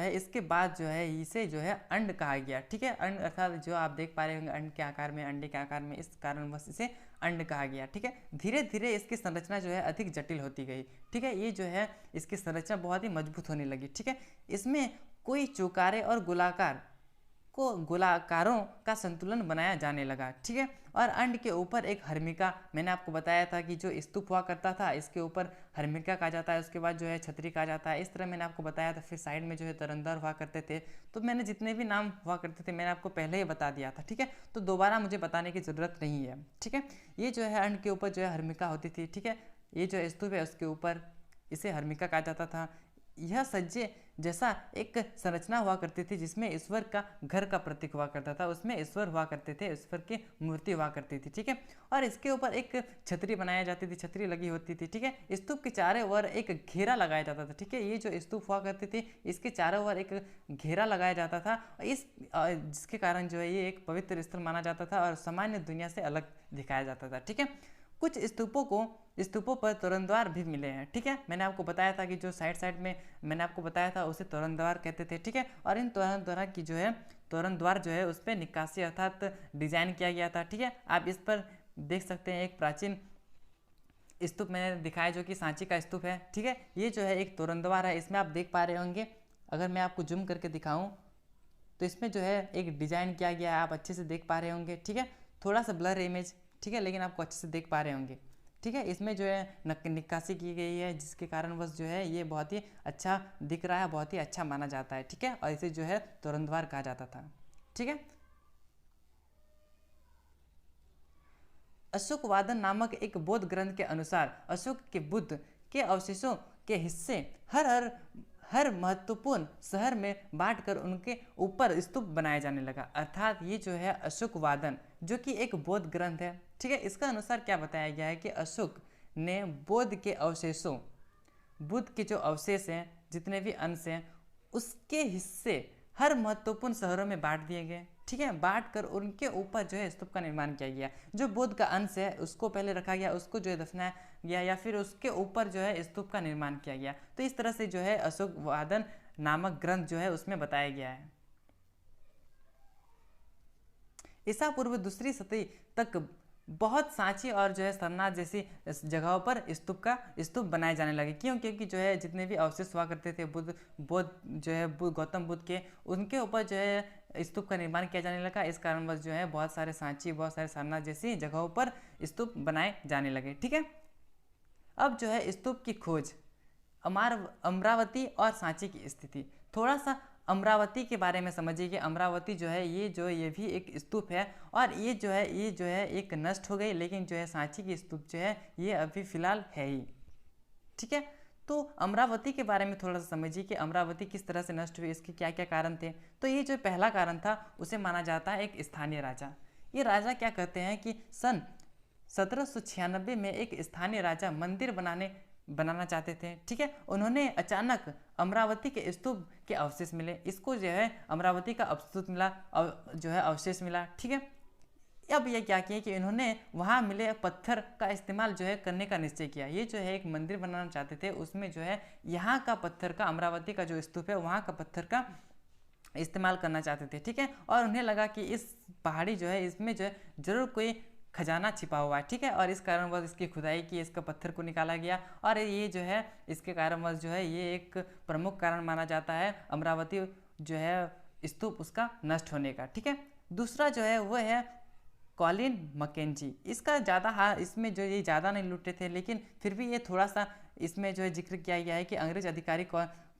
इसके बाद जो है इसे जो है अंड कहा गया। ठीक है, अंड अर्थात जो आप देख पा रहे होंगे अंड के आकार में, अंडे के आकार में, इस कारणवश इसे अंड कहा गया। ठीक है, धीरे धीरे इसकी संरचना जो है अधिक जटिल होती गई। ठीक है, ये जो है इसकी संरचना बहुत ही मजबूत होने लगी। ठीक है, इसमें कोई चौकारे और गोलाकारों का संतुलन बनाया जाने लगा। ठीक है, और अंड के ऊपर एक हर्मिका, मैंने आपको बताया था कि जो स्तूप हुआ करता था इसके ऊपर हर्मिका कहा जाता है, उसके बाद जो है छतरी कहा जाता है, इस तरह मैंने आपको बताया था। फिर साइड में जो है तरंदर हुआ करते थे। तो मैंने जितने भी नाम हुआ करते थे मैंने आपको पहले ही बता दिया था। ठीक है, तो दोबारा मुझे बताने की ज़रूरत नहीं है। ठीक है, ये जो है अंड के ऊपर जो है हर्मिका होती थी। ठीक है, ये जो स्तूप है उसके ऊपर इसे हर्मिका कहा जाता था। यह सज्जे जैसा एक संरचना हुआ करती थी जिसमें ईश्वर का घर का प्रतीक हुआ करता था, उसमें ईश्वर हुआ करते थे, ईश्वर की मूर्ति हुआ करती थी। ठीक है, और इसके ऊपर एक छतरी बनाई जाती थी, छतरी लगी होती थी। ठीक है, स्तूप के चारों ओर एक घेरा लगाया जाता था। ठीक है, ये जो स्तूप हुआ करती थी इसके चारों ओर एक घेरा लगाया जाता था, जिसके कारण जो है ये एक पवित्र स्थल माना जाता था और सामान्य दुनिया से अलग दिखाया जाता था। ठीक है, कुछ स्तूपों पर तोरणद्वार भी मिले हैं। ठीक है, मैंने आपको बताया था कि जो साइड में मैंने आपको बताया था उसे तोरणद्वार कहते थे। ठीक है, और इन तोरणद्वार जो है उस पर निकासी अर्थात डिजाइन किया गया था। ठीक है, आप इस पर देख सकते हैं एक प्राचीन स्तूप मैंने दिखाया जो कि सांची का स्तूप है। ठीक है, ये जो है एक तोरणद्वार है, इसमें आप देख पा रहे होंगे। अगर मैं आपको जूम करके दिखाऊं तो इसमें जो है एक डिजाइन किया गया है, आप अच्छे से देख पा रहे होंगे। ठीक है, थोड़ा सा ब्लर इमेज, ठीक है, लेकिन आपको अच्छे से देख पा रहे होंगे। ठीक है, इसमें जो है निकासी की गई है जिसके कारणवश जो है ये बहुत ही अच्छा दिख रहा है, बहुत ही अच्छा माना जाता है। ठीक है, और इसे जो है तोरणद्वार कहा जाता था। ठीक है, अशोकवादन नामक एक बौद्ध ग्रंथ के अनुसार अशोक के बुद्ध के अवशेषों के हिस्से हर महत्वपूर्ण शहर में बांटकर उनके ऊपर स्तूप बनाया जाने लगा। अर्थात ये जो है अशोकवादन जो कि एक बौद्ध ग्रंथ है। ठीक है, इसका अनुसार क्या बताया गया है कि अशोक ने बुद्ध के जो अवशेष हैं, जितने भी अंश हैं, उसके हिस्से हर महत्वपूर्ण शहरों में बांट दिए गए। ठीक है, बांट कर उनके ऊपर जो है स्तूप का निर्माण किया गया। जो बुद्ध का अंश है उसको पहले रखा गया, उसको जो है दफनाया गया या फिर उसके ऊपर जो है स्तूप का निर्माण किया गया। तो इस तरह से जो है अशोकवादन नामक ग्रंथ जो है उसमें बताया गया है। ईसा पूर्व दूसरी सदी तक बहुत सांची और जो है सरनाथ जैसी जगहों पर स्तूप बनाए जाने लगे। क्योंकि जो है जितने भी अवशेष हुआ करते थे गौतम बुद्ध के, उनके ऊपर जो है स्तूप का निर्माण किया जाने लगा। इस कारणवश जो है बहुत सारे सांची, बहुत सारे सरनाथ जैसी जगहों पर स्तूप बनाए जाने लगे। ठीक है, अब जो है स्तूप की खोज, अमरावती और सांची की स्थिति। थोड़ा सा अमरावती के बारे में समझिए कि अमरावती जो है ये भी एक स्तूप है और ये जो है एक नष्ट हो गई, लेकिन जो है सांची की स्तूप जो है ये अभी फिलहाल है ही। ठीक है, तो अमरावती के बारे में थोड़ा सा समझिए कि अमरावती किस तरह से नष्ट हुई, इसके क्या क्या कारण थे। तो ये जो पहला कारण था उसे माना जाता है एक स्थानीय राजा। ये राजा क्या कहते हैं कि सन 1796 में एक स्थानीय राजा मंदिर बनाना चाहते थे। ठीक है, उन्होंने अचानक अमरावती के स्तूप के अवशेष मिले, इसको जो है अमरावती का स्तूप मिला, जो है अवशेष मिला। ठीक है, अब ये क्या किया कि इन्होंने वहाँ मिले पत्थर का इस्तेमाल जो है करने का निश्चय किया। ये जो है एक मंदिर बनाना चाहते थे, उसमें जो है यहाँ का पत्थर का, अमरावती का जो स्तूप है वहाँ का पत्थर का इस्तेमाल करना चाहते थे, ठीक है। और उन्हें लगा कि इस पहाड़ी जो है इसमें जो है जरूर कोई खजाना छिपा हुआ है, ठीक है। और इस कारणवश इसकी खुदाई की, इसका पत्थर को निकाला गया और ये जो है इसके कारणवश जो है ये एक प्रमुख कारण माना जाता है अमरावती जो है स्तूप उसका नष्ट होने का, ठीक है। दूसरा जो है वो है कॉलिन मैकेंजी। इसका ज़्यादा इसमें जो ये ज़्यादा नहीं लूटे थे, लेकिन फिर भी ये थोड़ा सा इसमें जो है जिक्र किया गया है कि अंग्रेज अधिकारी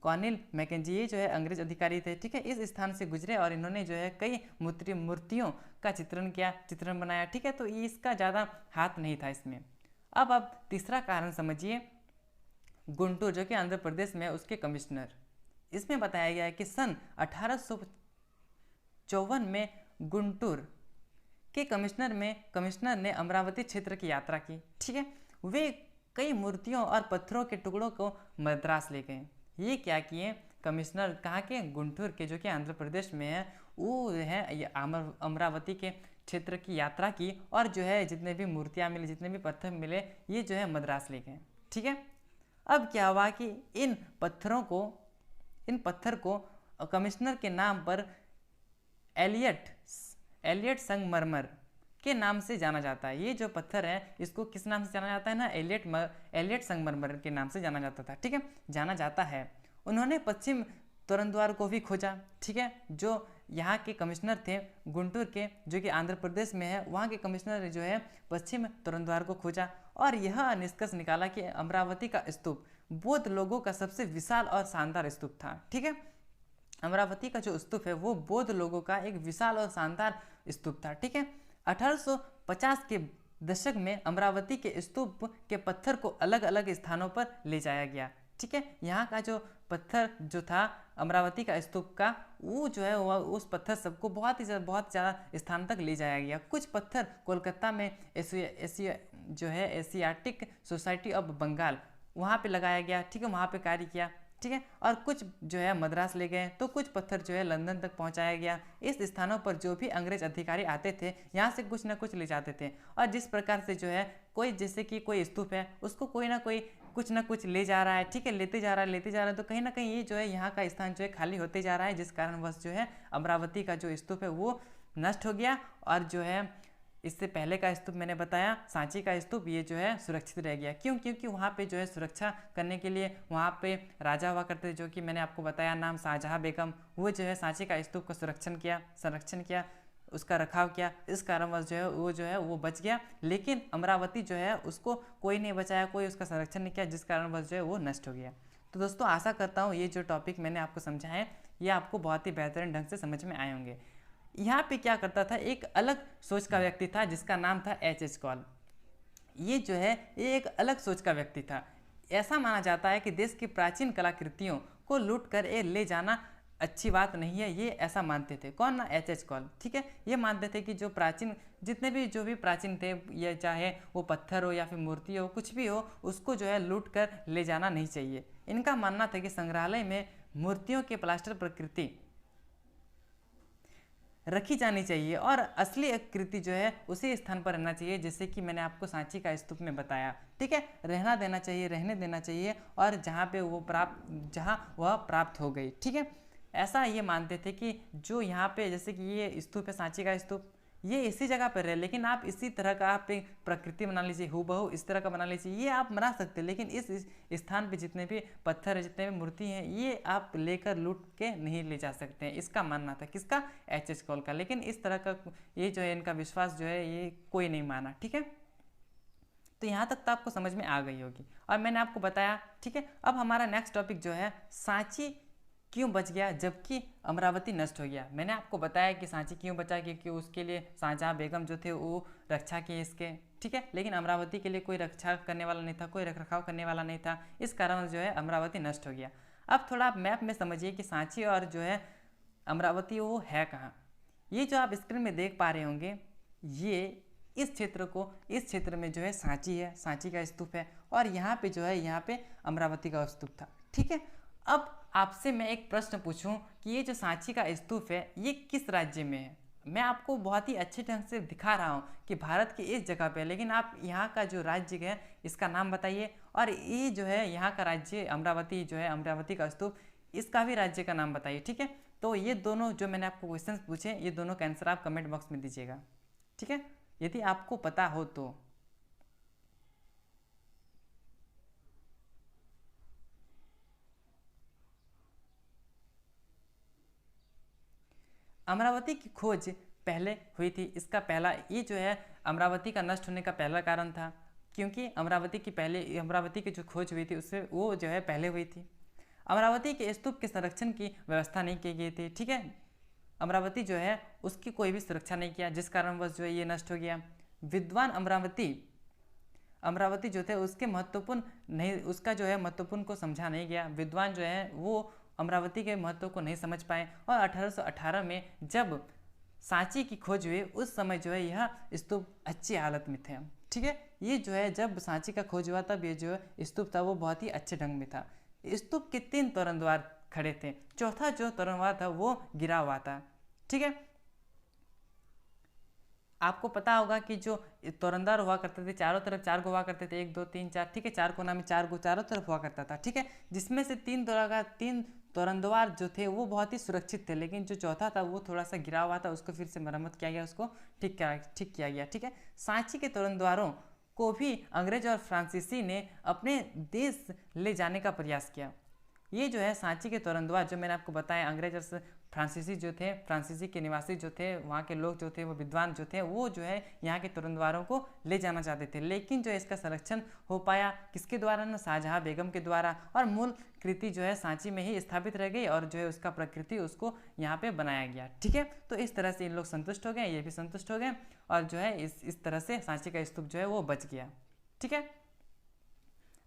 कॉनिल मैकेंजी ये जो है अंग्रेज अधिकारी थे, ठीक है। इस स्थान से गुजरे और इन्होंने जो है कई मूर्तियों का चित्रण बनाया, ठीक है। तो इसका ज़्यादा हाथ नहीं था इसमें। अब तीसरा कारण समझिए, गुंटूर जो कि आंध्र प्रदेश में, उसके कमिश्नर। इसमें बताया गया है कि सन 1854 में गुंटूर के कमिश्नर ने अमरावती क्षेत्र की यात्रा की, ठीक है। वे कई मूर्तियों और पत्थरों के टुकड़ों को मद्रास ले गए। ये क्या किए कमिश्नर, कहाँ के, गुंटूर के, जो कि आंध्र प्रदेश में है, वो है अमरावती के क्षेत्र की यात्रा की और जो है जितने भी मूर्तियाँ मिली, जितने भी पत्थर मिले, ये जो है मद्रास ले गए, ठीक है। अब क्या हुआ कि इन पत्थर को कमिश्नर के नाम पर एलियट संगमरमर के नाम से जाना जाता है। ये जो पत्थर है इसको किस नाम से जाना जाता है ना, एलियट संगमरमर के नाम से जाना जाता था, ठीक है, जाना जाता है। उन्होंने पश्चिम तोरनद्वार को भी खोजा, ठीक है। जो यहाँ के कमिश्नर थे गुंटूर के, जो कि आंध्र प्रदेश में है, वहाँ के कमिश्नर ने जो है पश्चिम तोरनद्वार को खोजा और यह निष्कर्ष निकाला कि अमरावती का स्तूप बौद्ध लोगों का सबसे विशाल और शानदार स्तूप था, ठीक है। अमरावती का जो स्तूप है वो बौद्ध लोगों का एक विशाल और शानदार स्तूप था, ठीक है। 1850 के दशक में अमरावती के स्तूप के पत्थर को अलग अलग स्थानों पर ले जाया गया, ठीक है। यहाँ का जो पत्थर जो था अमरावती का स्तूप का, वो जो है उस पत्थर सबको बहुत ज़्यादा स्थान तक ले जाया गया। कुछ पत्थर कोलकाता में एशियाटिक सोसाइटी ऑफ बंगाल वहाँ पे लगाया गया, ठीक है, वहाँ पे कार्य किया, ठीक है। और कुछ जो है मद्रास ले गए, तो कुछ पत्थर जो है लंदन तक पहुंचाया गया। इस स्थानों पर जो भी अंग्रेज अधिकारी आते थे यहाँ से कुछ ना कुछ ले जाते थे और जिस प्रकार से जो है कोई, जैसे कि कोई स्तूप है उसको कोई ना कोई कुछ ना कुछ ले जा रहा है, ठीक है, लेते जा रहा है, तो कहीं ना कहीं ये जो है यहाँ का स्थान जो है खाली होते जा रहा है, जिस कारणवश जो है अमरावती का जो स्तूप है वो नष्ट हो गया। और जो है इससे पहले का स्तूप मैंने बताया, सांची का स्तूप, ये जो है सुरक्षित रह गया। क्यों? क्योंकि वहाँ पे जो है सुरक्षा करने के लिए वहाँ पे राजा हुआ करते, जो कि मैंने आपको बताया नाम, शाहजहाँ बेगम, वो जो है सांची का स्तूप का संरक्षण किया, उसका रखाव किया। इस कारणवश जो है वो बच गया, लेकिन अमरावती जो है उसको कोई नहीं बचाया, कोई उसका संरक्षण नहीं किया, जिस कारणवश जो है वो नष्ट हो गया। तो दोस्तों आशा करता हूँ ये जो टॉपिक मैंने आपको समझाया है ये आपको बहुत ही बेहतरीन ढंग से समझ में आए होंगे। यहाँ पे क्या करता था, एक अलग सोच का व्यक्ति था जिसका नाम था एच कॉल। ये जो है ये एक अलग सोच का व्यक्ति था। ऐसा माना जाता है कि देश की प्राचीन कलाकृतियों को लूट कर ये ले जाना अच्छी बात नहीं है, ये ऐसा मानते थे। कौन ना, एच कॉल, ठीक है। ये मानते थे कि जो प्राचीन जो भी प्राचीन थे, ये चाहे वो पत्थर हो या फिर मूर्ति हो, कुछ भी हो, उसको जो है लूट कर ले जाना नहीं चाहिए। इनका मानना था कि संग्रहालय में मूर्तियों के प्लास्टर प्रकृति रखी जानी चाहिए और असली आकृति जो है उसी स्थान पर रहना चाहिए, जैसे कि मैंने आपको सांची का स्तूप में बताया, ठीक है। रहने देना चाहिए और जहाँ वह प्राप्त हो गई, ठीक है। ऐसा ये मानते थे कि जो यहाँ पे, जैसे कि ये स्तूप है सांची का स्तूप, ये इसी जगह पर है, लेकिन आप इसी तरह का आप एक प्रकृति बना लीजिए, हूबहू इस तरह का बना लीजिए, ये आप बना सकते हैं, लेकिन इस स्थान पे जितने भी पत्थर है, जितने भी मूर्ति हैं, ये आप लेकर लूट के नहीं ले जा सकते हैं। इसका मानना था, किसका, एच कॉल का। लेकिन इस तरह का ये जो है इनका विश्वास जो है ये कोई नहीं माना, ठीक है। तो यहाँ तक तो आपको समझ में आ गई होगी और मैंने आपको बताया, ठीक है। अब हमारा नेक्स्ट टॉपिक जो है, सांची क्यों बच गया जबकि अमरावती नष्ट हो गया। मैंने आपको बताया कि सांची क्यों बचा, क्योंकि उसके लिए शाहजहाँ बेगम जो थे वो रक्षा किए इसके, ठीक है। लेकिन अमरावती के लिए कोई रक्षा करने वाला नहीं था, कोई रखरखाव करने वाला नहीं था, इस कारण जो है अमरावती नष्ट हो गया। अब थोड़ा आप मैप में समझिए कि सांची और जो है अमरावती वो है कहाँ। ये जो आप स्क्रीन में देख पा रहे होंगे, ये इस क्षेत्र में जो है सांची है, सांची का स्तूप है और यहाँ पे जो है यहाँ पे अमरावती का स्तूप था, ठीक है। अब आपसे मैं एक प्रश्न पूछूं कि ये जो सांची का स्तूप है ये किस राज्य में है। मैं आपको बहुत ही अच्छे ढंग से दिखा रहा हूँ कि भारत की इस जगह पे, लेकिन आप यहाँ का जो राज्य है इसका नाम बताइए, और ये जो है यहाँ का राज्य अमरावती जो है, अमरावती का स्तूप, इसका भी राज्य का नाम बताइए। ठीक है, तो ये दोनों जो मैंने आपको क्वेश्चन पूछे, ये दोनों का आंसर आप कमेंट बॉक्स में दीजिएगा। ठीक है, यदि आपको पता हो तो। अमरावती की खोज पहले हुई थी, इसका पहला, ये जो है अमरावती का नष्ट होने का पहला कारण था, क्योंकि अमरावती की जो खोज हुई थी उससे वो जो है पहले हुई थी। अमरावती के स्तूप के संरक्षण की व्यवस्था नहीं की गई थी। ठीक है, अमरावती जो है उसकी कोई भी सुरक्षा नहीं किया, जिस कारणवश जो है ये नष्ट हो गया। विद्वान अमरावती जो थे उसके महत्वपूर्ण नहीं, उसका जो है महत्वपूर्ण को समझा नहीं गया। विद्वान जो है वो अमरावती के महत्व को नहीं समझ पाए, और 1818 में जब सांची की खोज हुई उस समय जो है यह स्तूप अच्छी हालत में थे। ठीक है, ये जो है जब सांची का खोज हुआ तब ये जो स्तूप था वो बहुत ही अच्छे ढंग में था। स्तूप के 3 तोरणद्वार खड़े थे, चौथा जो तोरणद्वार था वो गिरा हुआ था। ठीक है, आपको पता होगा कि जो तोरणद्वार हुआ करते थे चारों तरफ 4 गो हुआ करते थे, 1 2 3 4। ठीक है, 4 कोना में 4 गो चारों तरफ हुआ करता था। ठीक है, जिसमें से 3 तोरणद्वार जो थे वो बहुत ही सुरक्षित थे, लेकिन जो चौथा था वो थोड़ा सा गिरा हुआ था, उसको फिर से मरम्मत किया गया, उसको ठीक किया गया। ठीक है, सांची के तोरणद्वारों को भी अंग्रेज और फ्रांसीसी ने अपने देश ले जाने का प्रयास किया। ये जो है सांची के तोरणद्वार जो मैंने आपको बताया, अंग्रेज और फ्रांसीसी जो थे, फ्रांसीसी के निवासी जो थे, वहाँ के लोग जो थे, वो विद्वान जो थे, वो जो है यहाँ के तोरणद्वारों को ले जाना चाहते थे, लेकिन जो इसका संरक्षण हो पाया किसके द्वारा ना, शाहजहाँ बेगम के द्वारा, और मूल कृति जो है सांची में ही स्थापित रह गई, और जो है उसका प्रकृति उसको यहाँ पे बनाया गया। ठीक है, तो इस तरह से इन लोग संतुष्ट हो गए, ये भी संतुष्ट हो गए, और जो है इस तरह से सांची का स्तूप जो है वो बच गया। ठीक है,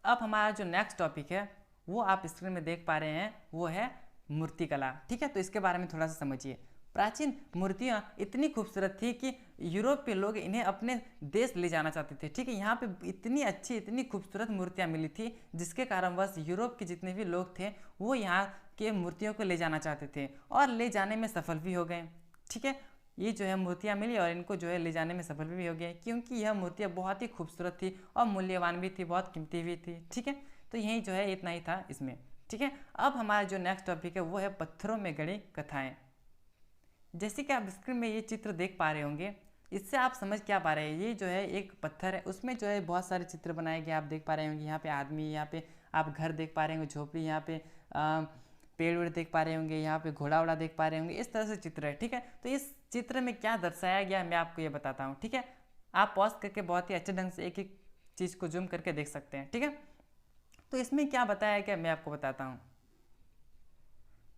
अब हमारा जो नेक्स्ट टॉपिक है वो आप स्क्रीन में देख पा रहे हैं, वो है मूर्तिकला। ठीक है, तो इसके बारे में थोड़ा सा समझिए। प्राचीन मूर्तियाँ इतनी खूबसूरत थी कि यूरोपीय लोग इन्हें अपने देश ले जाना चाहते थे। ठीक है, यहाँ पे इतनी अच्छी, इतनी खूबसूरत मूर्तियाँ मिली थी, जिसके कारणवश यूरोप के जितने भी लोग थे वो यहाँ के मूर्तियों को ले जाना चाहते थे, और ले जाने में सफल भी हो गए। ठीक है, ये जो है मूर्तियाँ मिली और इनको जो है ले जाने में सफल भी हो गए, क्योंकि यह मूर्तियाँ बहुत ही खूबसूरत थी और मूल्यवान भी थी, बहुत कीमती भी थी। ठीक है, तो यही जो है इतना ही था इसमें। ठीक है, अब हमारा जो नेक्स्ट टॉपिक है वो है पत्थरों में गढ़ी कथाएं। जैसे कि आप स्क्रीन में ये चित्र देख पा रहे होंगे, इससे आप समझ क्या पा रहे हैं, ये जो है एक पत्थर है, उसमें जो है बहुत सारे चित्र बनाए गए, आप देख पा रहे होंगे। यहाँ पे आदमी, यहाँ पे आप घर देख पा रहे होंगे, झोपड़ी, यहाँ पे पेड़ वेड़ देख पा रहे होंगे, यहाँ पे घोड़ा वोड़ा देख पा रहे होंगे, इस तरह से चित्र है। ठीक है, तो इस चित्र में क्या दर्शाया गया मैं आपको ये बताता हूँ। ठीक है, आप पॉज करके बहुत ही अच्छे ढंग से एक एक चीज़ को जूम करके देख सकते हैं। ठीक है, तो इसमें क्या बताया गया मैं आपको बताता हूँ।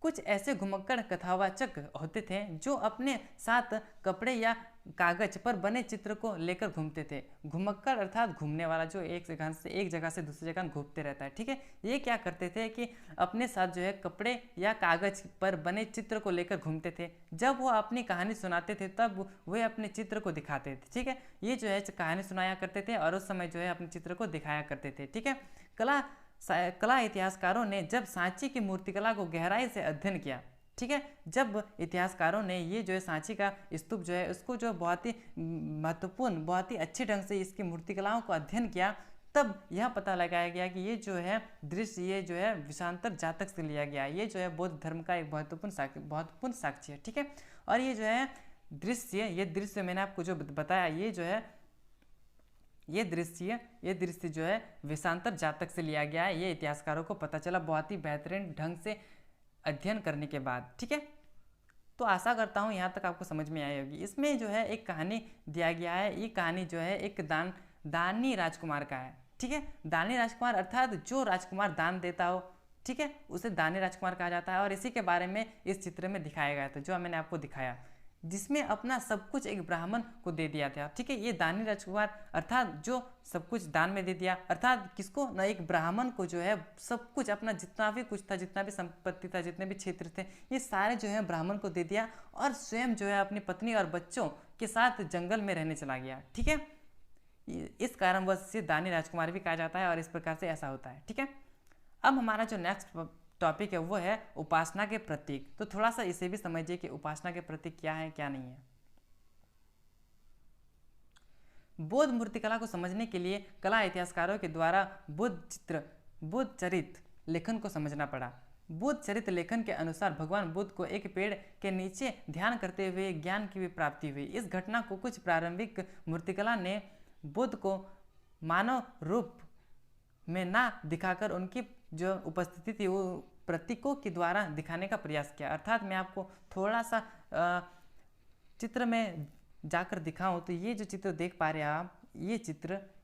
कुछ ऐसे घुमक्कड़ कथावाचक होते थे जो अपने साथ कपड़े या कागज पर बने चित्र को लेकर घूमते थे। घुमक्कड़ अर्थात घूमने वाला, जो एक जगह से दूसरी जगह घूमते रहता है। ठीक है, ये क्या करते थे कि अपने साथ जो है कपड़े या कागज पर बने चित्र को लेकर घूमते थे। जब वो अपनी कहानी सुनाते थे तब वे अपने चित्र को दिखाते थे। ठीक है, ये जो है कहानी सुनाया करते थे और उस समय जो है अपने चित्र को दिखाया करते थे। ठीक है, कला इतिहासकारों ने जब सांची की मूर्तिकला को गहराई से अध्ययन किया, ठीक है, जब इतिहासकारों ने ये जो है सांची का स्तूप जो है उसको जो बहुत ही महत्वपूर्ण, बहुत ही अच्छे ढंग से इसकी मूर्तिकलाओं को अध्ययन किया, तब यह पता लगाया गया कि ये जो है दृश्य, ये जो है विषांतर जातक से लिया गया, ये जो है बौद्ध धर्म का एक महत्वपूर्ण साक्ष्य है। ठीक है, और ये जो है दृश्य मैंने आपको जो बताया, ये जो है ये दृश्य जो है विषांतर जातक से लिया गया है। ये इतिहासकारों को पता चला बहुत ही बेहतरीन ढंग से अध्ययन करने के बाद। ठीक है, तो आशा करता हूँ यहाँ तक आपको समझ में आई होगी। इसमें जो है एक कहानी दिया गया है, ये कहानी जो है एक दानी राजकुमार का है। ठीक है, दानी राजकुमार अर्थात जो राजकुमार दान देता हो, ठीक है, उसे दानी राजकुमार कहा जाता है, और इसी के बारे में इस चित्र में दिखाया गया था जो मैंने आपको दिखाया, जिसमें अपना सब कुछ एक ब्राह्मण को दे दिया था। ठीक है, ये दानी राजकुमार अर्थात जो सब कुछ दान में दे दिया, अर्थात किसको ना, एक ब्राह्मण को जो है सब कुछ, अपना जितना भी कुछ था, जितना भी संपत्ति था, जितने भी क्षेत्र थे, ये सारे जो है ब्राह्मण को दे दिया, और स्वयं जो है अपनी पत्नी और बच्चों के साथ जंगल में रहने चला गया। ठीक है, इस कारणवश से दानी राजकुमार भी कहा जाता है, और इस प्रकार से ऐसा होता है। ठीक है, अब हमारा जो नेक्स्ट टॉपिक है वो है उपासना के प्रतीक। तो थोड़ा सा इसे भी समझिए कि उपासना के प्रतीक क्या है क्या नहीं है। बौद्ध मूर्तिकला को समझने के लिए कला इतिहासकारों के द्वारा बुद्ध चरित्र लेखन को समझना पड़ा। बुद्ध चरित्र लेखन के अनुसार भगवान बुद्ध को एक पेड़ के नीचे ध्यान करते हुए ज्ञान की भी प्राप्ति हुई। इस घटना को कुछ प्रारंभिक मूर्तिकला ने बुद्ध को मानव रूप में ना दिखाकर उनकी जो उपस्थिति थी वो प्रतीकों के द्वारा दिखाने का प्रयास किया। अर्थात मैं आपको थोड़ा सा चित्र में जाकर दिखाऊं तो ये जो चित्र देख पा रहे हैं आप,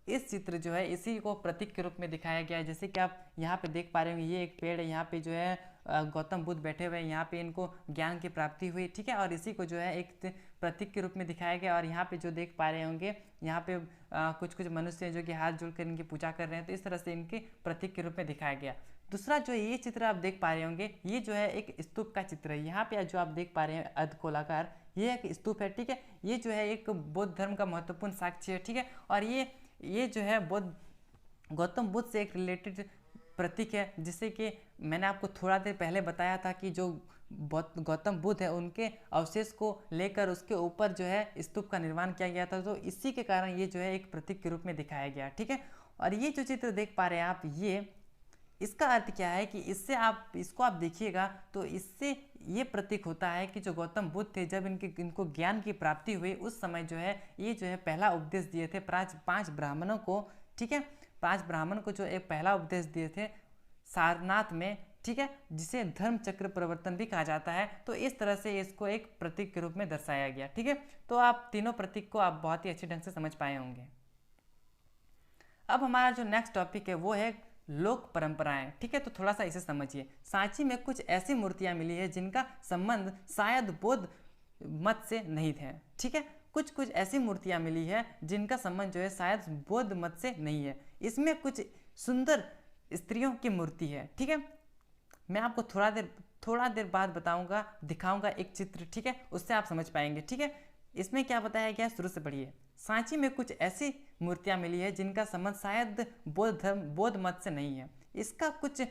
इस चित्र जो है इसी को प्रतीक के रूप में दिखाया गया है। जैसे कि आप यहाँ पे देख पा रहे होंगे, ये एक पेड़ है, यहाँ पे जो है गौतम बुद्ध बैठे हुए हैं, यहाँ पे इनको ज्ञान की प्राप्ति हुई, ठीक है, और इसी को जो है एक प्रतीक के रूप में दिखाया गया। और यहाँ पे जो देख पा रहे होंगे, यहाँ पे कुछ कुछ मनुष्य हैं जो कि हाथ जोड़कर इनकी पूजा कर रहे हैं, तो इस तरह से इनके प्रतीक के रूप में दिखाया गया। दूसरा जो ये चित्र आप देख पा रहे होंगे, ये जो है एक स्तूप का चित्र है। यहाँ पे जो आप देख पा रहे हैं अर्धगोलाकार, ये एक स्तूप है, ठीक है। ये जो है एक बौद्ध धर्म का महत्वपूर्ण साक्ष्य है, ठीक है। और ये जो है गौतम बुद्ध से एक रिलेटेड प्रतीक है, जिससे कि मैंने आपको थोड़ा देर पहले बताया था कि जो गौतम बुद्ध है उनके अवशेष को लेकर उसके ऊपर जो है स्तूप का निर्माण किया गया था, तो इसी के कारण ये जो है एक प्रतीक के रूप में दिखाया गया, ठीक है। और ये जो चित्र देख पा रहे हैं आप, इसका अर्थ क्या है कि इसको आप देखिएगा तो इससे ये प्रतीक होता है कि जो गौतम बुद्ध थे, जब इनको ज्ञान की प्राप्ति हुई उस समय जो है ये जो है पहला उपदेश दिए थे 5 ब्राह्मणों को, ठीक है। 5 ब्राह्मण को जो एक पहला उपदेश दिए थे सारनाथ में, ठीक है, जिसे धर्म चक्र प्रवर्तन भी कहा जाता है। तो इस तरह से इसको एक प्रतीक के रूप में दर्शाया गया, ठीक है। तो आप तीनों प्रतीक को आप बहुत ही अच्छे ढंग से समझ पाए होंगे। अब हमारा जो नेक्स्ट टॉपिक है वो है लोक परंपराएं, ठीक है। तो थोड़ा सा इसे समझिए। सांची में कुछ ऐसी मूर्तियां मिली है जिनका संबंध शायद बौद्ध मत से नहीं है, ठीक है। कुछ ऐसी मूर्तियां मिली है जिनका संबंध जो है शायद बौद्ध मत से नहीं है। इसमें कुछ सुंदर स्त्रियों की मूर्ति है, ठीक है। मैं आपको थोड़ा देर बाद दिखाऊंगा एक चित्र, ठीक है, उससे आप समझ पाएंगे, ठीक है। इसमें क्या बताया गया, शुरू से पढ़िए। सांची में कुछ ऐसी मूर्तियां मिली है जिनका संबंध शायद बौद्ध मत से नहीं है। इसका कुछ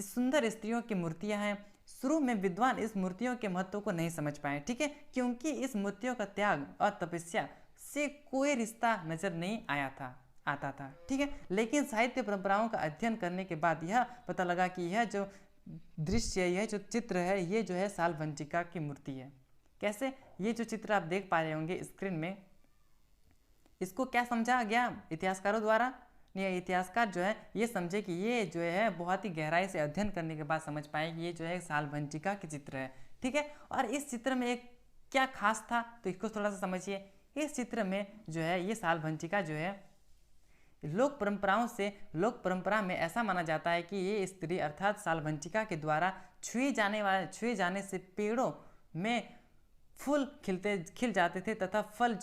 सुंदर स्त्रियों की मूर्तियां हैं। शुरू में विद्वान इस मूर्तियों के महत्व को नहीं समझ पाए, ठीक है, क्योंकि इस मूर्तियों का त्याग और तपस्या से कोई रिश्ता नजर नहीं आता था, ठीक है। लेकिन साहित्य परंपराओं का अध्ययन करने के बाद यह पता लगा कि यह जो दृश्य, यह जो चित्र है, ये जो है सालभंजिका की मूर्ति है। कैसे? ये जो चित्र आप देख पा रहे होंगे स्क्रीन में, इसको क्या समझा गया इतिहासकारों द्वारा? नहीं, इतिहासकार जो है ये समझे कि ये जो है बहुत ही गहराई से अध्ययन करने के बाद समझ पाए कि ये जो है सालभंजिका के चित्र है, ठीक है। और इस चित्र में एक क्या खास था, तो इसको थोड़ा सा समझिए। इस चित्र में जो है ये सालभंजिका जो है लोक परंपरा में ऐसा माना जाता है कि ये स्त्री अर्थात सालभंजिका के द्वारा छुए जाने से पेड़ों में फूल खिल जाते थे तथा फल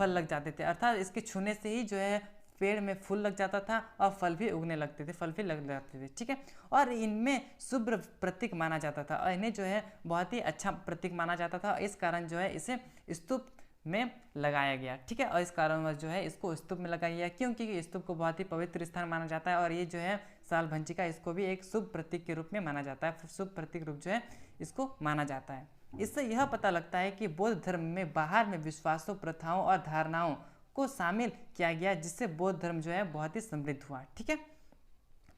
लग जाते थे। अर्थात इसके छूने से ही जो है पेड़ में फूल लग जाता था और फल भी उगने लगते थे, फल भी लग जाते थे, ठीक है। और इनमें शुभ प्रतीक माना जाता था और इन्हें जो है बहुत ही अच्छा प्रतीक माना जाता था। इस कारण जो है इसे स्तूप में लगाया गया, ठीक है। और इस कारण जो है इसको स्तूप में लगाया गया, क्योंकि स्तूप को बहुत ही पवित्र स्थान माना जाता है। और ये जो है सालभंजिका, इसको भी एक शुभ प्रतीक के रूप में माना जाता है, शुभ प्रतीक रूप जो है इसको माना जाता है। इससे यह पता लगता है कि बौद्ध धर्म में बाहर में विश्वासों, प्रथाओं और धारणाओं को शामिल किया गया, जिससे बौद्ध धर्म जो है बहुत ही समृद्ध हुआ, ठीक है।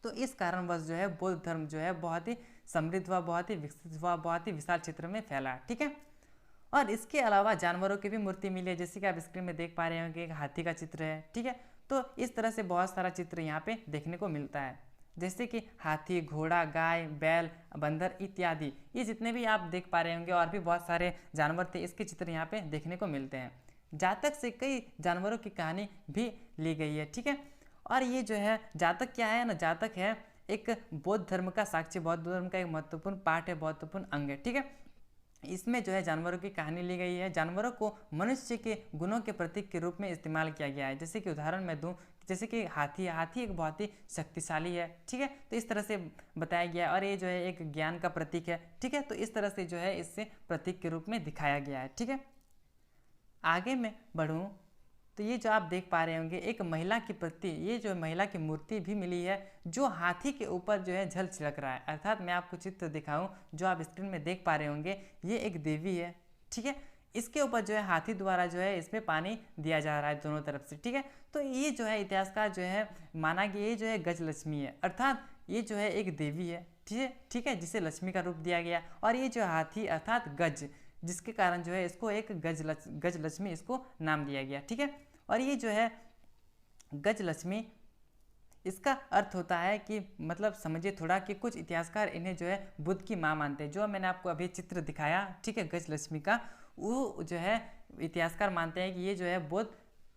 तो इस कारणवश जो है बौद्ध धर्म जो है बहुत ही समृद्ध हुआ, बहुत ही विकसित हुआ, बहुत ही विशाल क्षेत्र में फैला, ठीक है। और इसके अलावा जानवरों की भी मूर्ति मिली है, जैसे कि आप स्क्रीन में देख पा रहे होंगे, एक हाथी का चित्र है, ठीक है। तो इस तरह से बहुत सारा चित्र यहाँ पे देखने को मिलता है, जैसे कि हाथी, घोड़ा, गाय, बैल, बंदर इत्यादि। ये जितने भी आप देख पा रहे होंगे और भी बहुत सारे जानवर थे, इसके चित्र यहाँ पे देखने को मिलते हैं। जातक से कई जानवरों की कहानी भी ली गई है, ठीक है। और ये जो है जातक क्या है ना, जातक है एक बौद्ध धर्म का साक्ष्य, बौद्ध धर्म का एक महत्वपूर्ण पार्ट है, महत्वपूर्ण अंग है, ठीक है। इसमें जो है जानवरों की कहानी ली गई है। जानवरों को मनुष्य के गुणों के प्रतीक के रूप में इस्तेमाल किया गया है। जैसे कि उदाहरण मैं दूं, जैसे कि हाथी एक बहुत ही शक्तिशाली है, ठीक है। तो इस तरह से बताया गया है। और ये जो है एक ज्ञान का प्रतीक है, ठीक है। तो इस तरह से जो है इससे प्रतीक के रूप में दिखाया गया है, ठीक है। आगे मैं बढ़ूँ तो ये जो आप देख पा रहे होंगे एक महिला की ये जो महिला की मूर्ति भी मिली है, जो हाथी के ऊपर जो है झल छिड़क रहा है। अर्थात मैं आपको चित्र दिखाऊं जो आप स्क्रीन में देख पा रहे होंगे, ये एक देवी है, ठीक है। इसके ऊपर जो है हाथी द्वारा जो है इसमें पानी दिया जा रहा है दोनों तरफ से, ठीक है। तो ये जो है इतिहासकार जो है माना कि ये जो है गजलक्ष्मी है, अर्थात ये जो है एक देवी है, ठीक है, जिसे लक्ष्मी का रूप दिया गया। और ये जो हाथी अर्थात गज, जिसके कारण जो है इसको एक गजलक्ष्मी इसको नाम दिया गया, ठीक है। और ये जो है गजलक्ष्मी, इसका अर्थ होता है कि मतलब समझिए थोड़ा कि कुछ इतिहासकार इन्हें जो है बुद्ध की माँ मानते हैं। जो मैंने आपको अभी चित्र दिखाया, ठीक है, गजलक्ष्मी का, वो जो है इतिहासकार मानते हैं कि ये जो है बुद्ध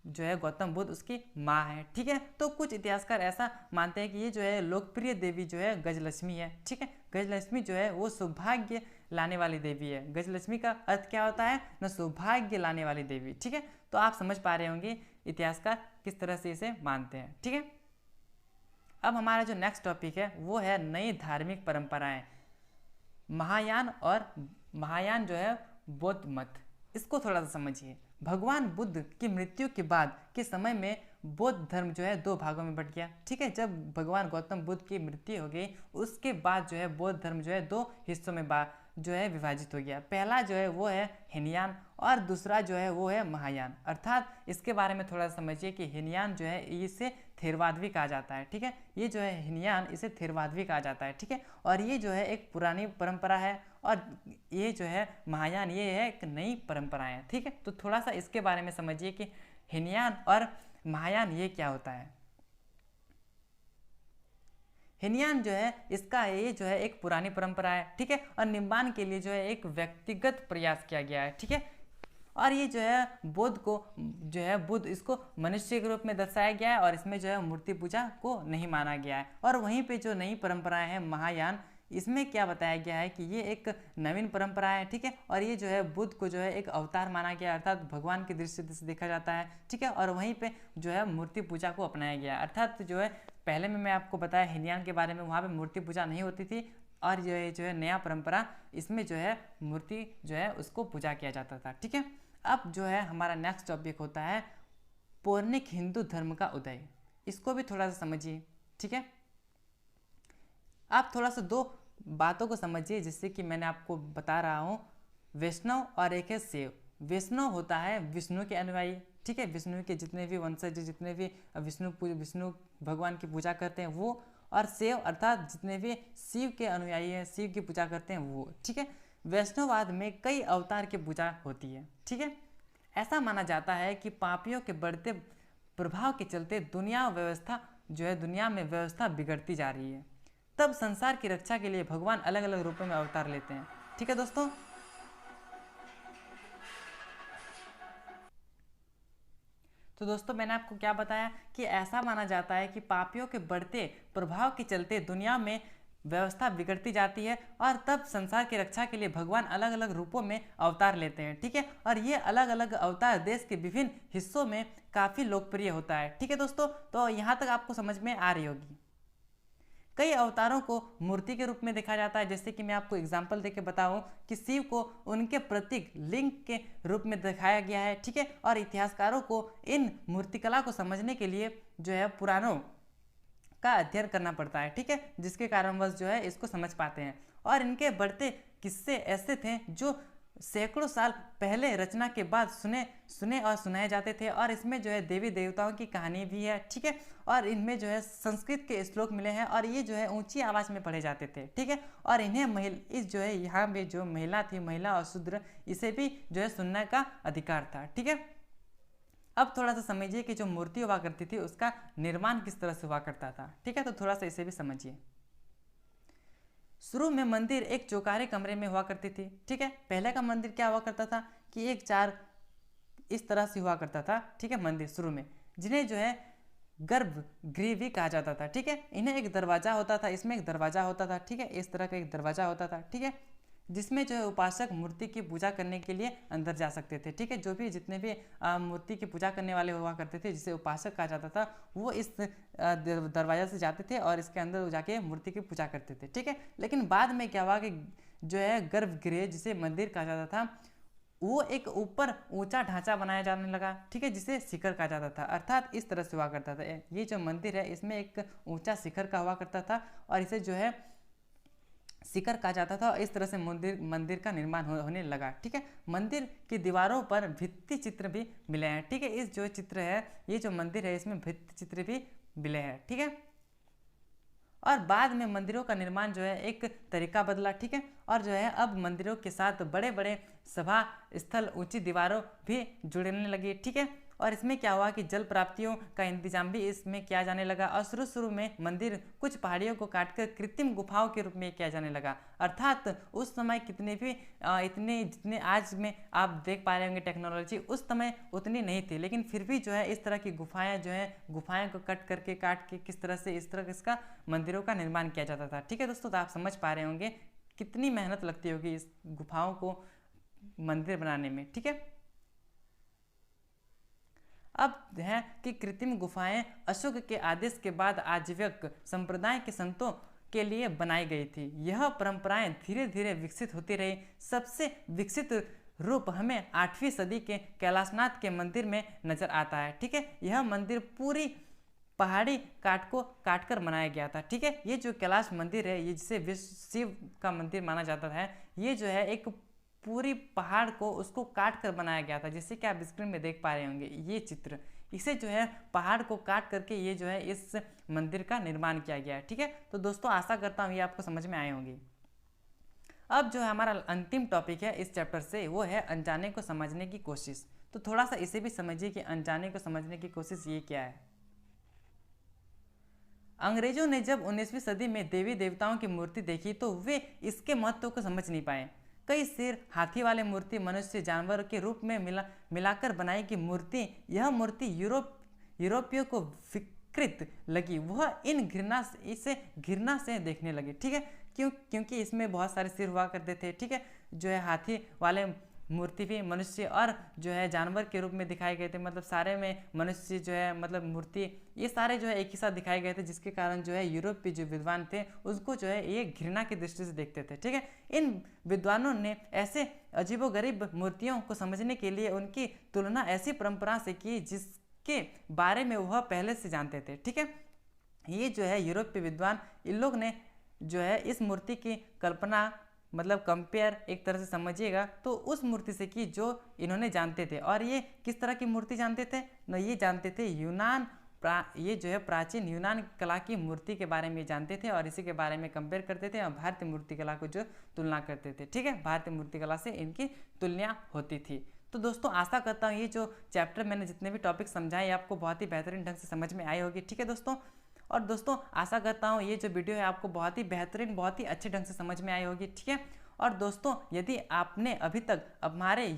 जो है गौतम बुद्ध उसकी माँ है, ठीक है। तो कुछ इतिहासकार ऐसा मानते हैं कि ये जो है लोकप्रिय देवी जो है गजलक्ष्मी है, ठीक है। गजलक्ष्मी जो है वो सौभाग्य लाने वाली देवी है। गजलक्ष्मी का अर्थ क्या होता है ना, सौभाग्य लाने वाली देवी, ठीक है। तो आप समझ पा रहे होंगे इतिहासकार किस तरह से इसे मानते हैं, ठीक है। अब हमारा जो नेक्स्ट टॉपिक है वो है नई धार्मिक परंपराएं, महायान जो है बौद्ध मत। इसको थोड़ा सा समझिए। भगवान बुद्ध की मृत्यु के बाद के समय में बौद्ध धर्म जो है दो भागों में बट गया, ठीक है। जब भगवान गौतम बुद्ध की मृत्यु हो गई उसके बाद जो है बौद्ध धर्म जो है दो हिस्सों में जो है विभाजित हो गया। पहला जो है वो है हीनयान और दूसरा जो है वो है महायान। अर्थात इसके बारे में थोड़ा समझिए कि हीनयान जो है इसे थेरवाद भी कहा जाता है, ठीक है। ये जो है हीनयान इसे थेरवाद भी कहा जाता है, ठीक है। और ये जो है एक पुरानी परंपरा है और ये जो है महायान ये है एक नई परंपरा है, ठीक है। तो थोड़ा सा इसके बारे में समझिए कि हीनयान और महायान ये क्या होता है। हीनयान जो है इसका ये जो है एक पुरानी परंपरा है, ठीक है। और निम्बान के लिए जो है एक व्यक्तिगत प्रयास किया गया है, ठीक है। और ये जो है बुद्ध को जो है बुद्ध इसको मनुष्य के रूप में दर्शाया गया है और इसमें जो है मूर्ति पूजा को नहीं माना गया है। और वहीं पे जो नई परंपराएं हैं महायान, इसमें क्या बताया गया है कि ये एक नवीन परंपरा है, ठीक है। और ये जो है बुद्ध को जो है एक अवतार माना गया, अर्थात भगवान की दृष्टि से देखा जाता है, ठीक है। और वहीं पे जो है मूर्ति पूजा को अपनाया गया, अर्थात जो है पहले में मैं आपको बताया हीनयान के बारे में, वहाँ पे मूर्ति पूजा नहीं होती थी। और जो है नया परंपरा, इसमें जो है मूर्ति जो है उसको पूजा किया जाता था, ठीक है। अब जो है हमारा नेक्स्ट टॉपिक होता है पौराणिक हिंदू धर्म का उदय। इसको भी थोड़ा सा समझिए, ठीक है। आप थोड़ा सा दो बातों को समझिए जिससे कि मैंने आपको बता रहा हूँ, वैष्णव और एक है शैव। वैष्णव होता है विष्णु के अनुयायी, ठीक है, विष्णु के जितने भी वंशज, जितने भी विष्णु भगवान की पूजा करते हैं वो। और शैव अर्थात जितने भी शिव के अनुयायी हैं, शिव की पूजा करते हैं वो, ठीक है। वैष्णववाद में कई अवतार की पूजा होती है, ठीक है। ऐसा माना जाता है कि पापियों के बढ़ते प्रभाव के चलते दुनिया में व्यवस्था बिगड़ती जा रही है। तब संसार की रक्षा के लिए भगवान अलग अलग रूपों में अवतार लेते हैं, ठीक है दोस्तों। तो दोस्तों मैंने आपको क्या बताया कि ऐसा माना जाता है कि पापियों के बढ़ते प्रभाव के चलते दुनिया में व्यवस्था बिगड़ती जाती है और तब संसार की रक्षा के लिए भगवान अलग अलग रूपों में अवतार लेते हैं, ठीक है। और ये अलग अलग अवतार देश के विभिन्न हिस्सों में काफ़ी लोकप्रिय होता है, ठीक है दोस्तों। तो यहाँ तक आपको समझ में आ रही होगी। कई अवतारों को मूर्ति के रूप में देखा जाता है, जैसे कि मैं आपको एग्जाम्पल देके बताऊं कि शिव को उनके प्रतीक लिंग के रूप में दिखाया गया है, ठीक है। और इतिहासकारों को इन मूर्तिकला को समझने के लिए जो है पुराणों का अध्ययन करना पड़ता है, ठीक है, जिसके कारणवश जो है इसको समझ पाते हैं। और इनके बढ़ते किस्से ऐसे थे जो सैकड़ों साल पहले रचना के बाद सुने और सुनाए जाते थे। और इसमें जो है देवी देवताओं की कहानी भी है, ठीक है। और इनमें जो है संस्कृत के श्लोक मिले हैं और ये जो है ऊंची आवाज़ में पढ़े जाते थे, ठीक है। और इन्हें इस जो है यहाँ पे जो महिला थी, महिला और शूद्र, इसे भी जो है सुनने का अधिकार था, ठीक है। अब थोड़ा सा समझिए कि जो मूर्ति हुआ करती थी उसका निर्माण किस तरह से हुआ करता था, ठीक है। तो थोड़ा सा इसे भी समझिए। शुरू में मंदिर एक चौकारे कमरे में हुआ करती थी, ठीक है। पहले का मंदिर क्या हुआ करता था कि एक चार इस तरह से हुआ करता था, ठीक है, मंदिर शुरू में, जिन्हें जो है गर्भगृह भी कहा जाता था, ठीक है। इन्हें एक दरवाजा होता था, इसमें एक दरवाजा होता था, ठीक है, इस तरह का एक दरवाजा होता था, ठीक है, जिसमें जो है उपासक मूर्ति की पूजा करने के लिए अंदर जा सकते थे, ठीक है। जो भी जितने भी मूर्ति की पूजा करने वाले हुआ करते थे, जिसे उपासक कहा जाता था, वो इस दरवाजा से जाते थे और इसके अंदर जाके मूर्ति की पूजा करते थे, ठीक है। लेकिन बाद में क्या हुआ कि जो है गर्भगृह जिसे मंदिर कहा जाता था, वो एक ऊपर ऊंचा ढांचा बनाया जाने लगा, ठीक है, जिसे शिखर कहा जाता था। अर्थात इस तरह से हुआ करता था। ये जो मंदिर है इसमें एक ऊंचा शिखर का हुआ करता था और इसे जो है शिखर कहा जाता था। और इस तरह से मंदिर का निर्माण होने लगा। ठीक है, मंदिर की दीवारों पर भित्ति चित्र भी मिले हैं। ठीक है, इस जो चित्र है, ये जो मंदिर है, इसमें भित्ति चित्र भी मिले हैं। ठीक है, और बाद में मंदिरों का निर्माण जो है एक तरीका बदला। ठीक है, और जो है अब मंदिरों के साथ बड़े बड़े सभा स्थल, ऊंची दीवारों भी जुड़ने लगी। ठीक है, और इसमें क्या हुआ कि जल प्राप्तियों का इंतजाम भी इसमें किया जाने लगा। और शुरू में मंदिर कुछ पहाड़ियों को काटकर कृत्रिम गुफाओं के रूप में किया जाने लगा। अर्थात उस समय कितने भी इतने जितने आज में आप देख पा रहे होंगे टेक्नोलॉजी, उस समय उतनी नहीं थी, लेकिन फिर भी जो है इस तरह की गुफाएं जो है, गुफाएं को काट के किस तरह से इस तरह इसका मंदिरों का निर्माण किया जाता था। ठीक है दोस्तों, तो आप समझ पा रहे होंगे कितनी मेहनत लगती होगी इस गुफाओं को मंदिर बनाने में। ठीक है, अब है कि कृत्रिम गुफाएं अशोक के आदेश के बाद आजीवक संप्रदाय के संतों के लिए बनाई गई थी। यह परंपराएं धीरे धीरे विकसित होती रही। सबसे विकसित रूप हमें 8वीं सदी के कैलाशनाथ के मंदिर में नजर आता है। ठीक है, यह मंदिर पूरी पहाड़ी काटकर बनाया गया था। ठीक है, ये जो कैलाश मंदिर है, ये जिसे शिव का मंदिर माना जाता है, ये जो है एक पूरी पहाड़ को उसको काट कर बनाया गया था, जिससे कि आप स्क्रीन में देख पा रहे होंगे ये चित्र। इसे जो है पहाड़ को काट करके ये जो है इस मंदिर का निर्माण किया गया है। ठीक है, तो दोस्तों आशा करता हूँ ये आपको समझ में आए होंगे। अब जो है हमारा अंतिम टॉपिक है इस चैप्टर से, वो है अनजाने को समझने की कोशिश। तो थोड़ा सा इसे भी समझिए कि अनजाने को समझने की कोशिश ये क्या है। अंग्रेजों ने जब 19वीं सदी में देवी देवताओं की मूर्ति देखी तो वे इसके महत्व को समझ नहीं पाए। कई सिर, हाथी वाले मूर्ति, मनुष्य, जानवर के रूप में मिलाकर बनाई गई मूर्ति, यह मूर्ति यूरोपियों को विकृत लगी। वह इसे घृणा से देखने लगे। ठीक है, क्योंकि इसमें बहुत सारे सिर हुआ करते थे। ठीक है, जो है हाथी वाले मूर्ति भी मनुष्य और जो है जानवर के रूप में दिखाए गए थे। मतलब सारे में मनुष्य जो है, मतलब मूर्ति, ये सारे जो है एक ही साथ दिखाए गए थे, जिसके कारण जो है यूरोपीय जो विद्वान थे उसको जो है ये घृणा की दृष्टि से देखते थे। ठीक है, इन विद्वानों ने ऐसे अजीबोगरीब मूर्तियों को समझने के लिए उनकी तुलना ऐसी परंपरा से की जिसके बारे में वह पहले से जानते थे। ठीक है, ये जो है यूरोपीय विद्वान, इन लोग ने जो है इस मूर्ति की कल्पना, मतलब कंपेयर एक तरह से समझिएगा तो उस मूर्ति से की जो इन्होंने जानते थे। और ये किस तरह की मूर्ति जानते थे न, ये जानते थे ये जो है प्राचीन यूनान कला की मूर्ति के बारे में जानते थे और इसी के बारे में कंपेयर करते थे और भारतीय मूर्ति कला को जो तुलना करते थे। ठीक है, भारतीय मूर्ति कला से इनकी तुलना होती थी। तो दोस्तों आशा करता हूँ ये जो चैप्टर मैंने जितने भी टॉपिक समझाए आपको बहुत ही बेहतरीन ढंग से समझ में आई होगी। ठीक है दोस्तों, और दोस्तों आशा करता हूँ ये जो वीडियो है आपको बहुत ही बेहतरीन, बहुत ही अच्छे ढंग से समझ में आई होगी। ठीक है, और दोस्तों यदि आपने अभी तक हमारे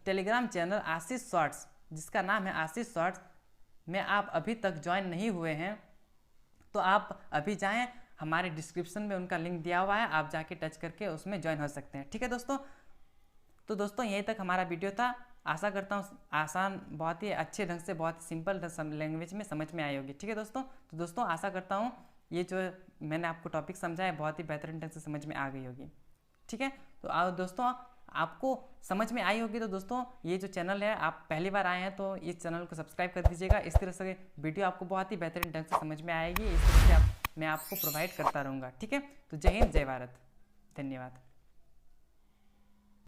टेलीग्राम चैनल आशीष शॉर्ट्स, जिसका नाम है आशीष शॉर्ट्स, में आप अभी तक ज्वाइन नहीं हुए हैं तो आप अभी जाएं, हमारे डिस्क्रिप्शन में उनका लिंक दिया हुआ है, आप जाके टच करके उसमें ज्वाइन हो सकते हैं। ठीक है दोस्तों, तो दोस्तों यहीं तक हमारा वीडियो था। आशा करता हूँ आसान, बहुत ही अच्छे ढंग से, बहुत सिंपल लैंग्वेज में समझ में आई होगी। ठीक है दोस्तों, तो दोस्तों आशा करता हूँ ये जो मैंने आपको टॉपिक समझाया बहुत ही बेहतरीन ढंग से समझ में आ गई होगी। ठीक है, तो आओ दोस्तों, आपको समझ में आई होगी तो दोस्तों ये जो चैनल है, आप पहली बार आए हैं तो इस चैनल को सब्सक्राइब कर दीजिएगा। इस तरह से वीडियो आपको बहुत ही बेहतरीन ढंग से समझ में आएगी, इस तरह से मैं आपको प्रोवाइड करता रहूँगा। ठीक है, तो जय हिंद, जय भारत, धन्यवाद।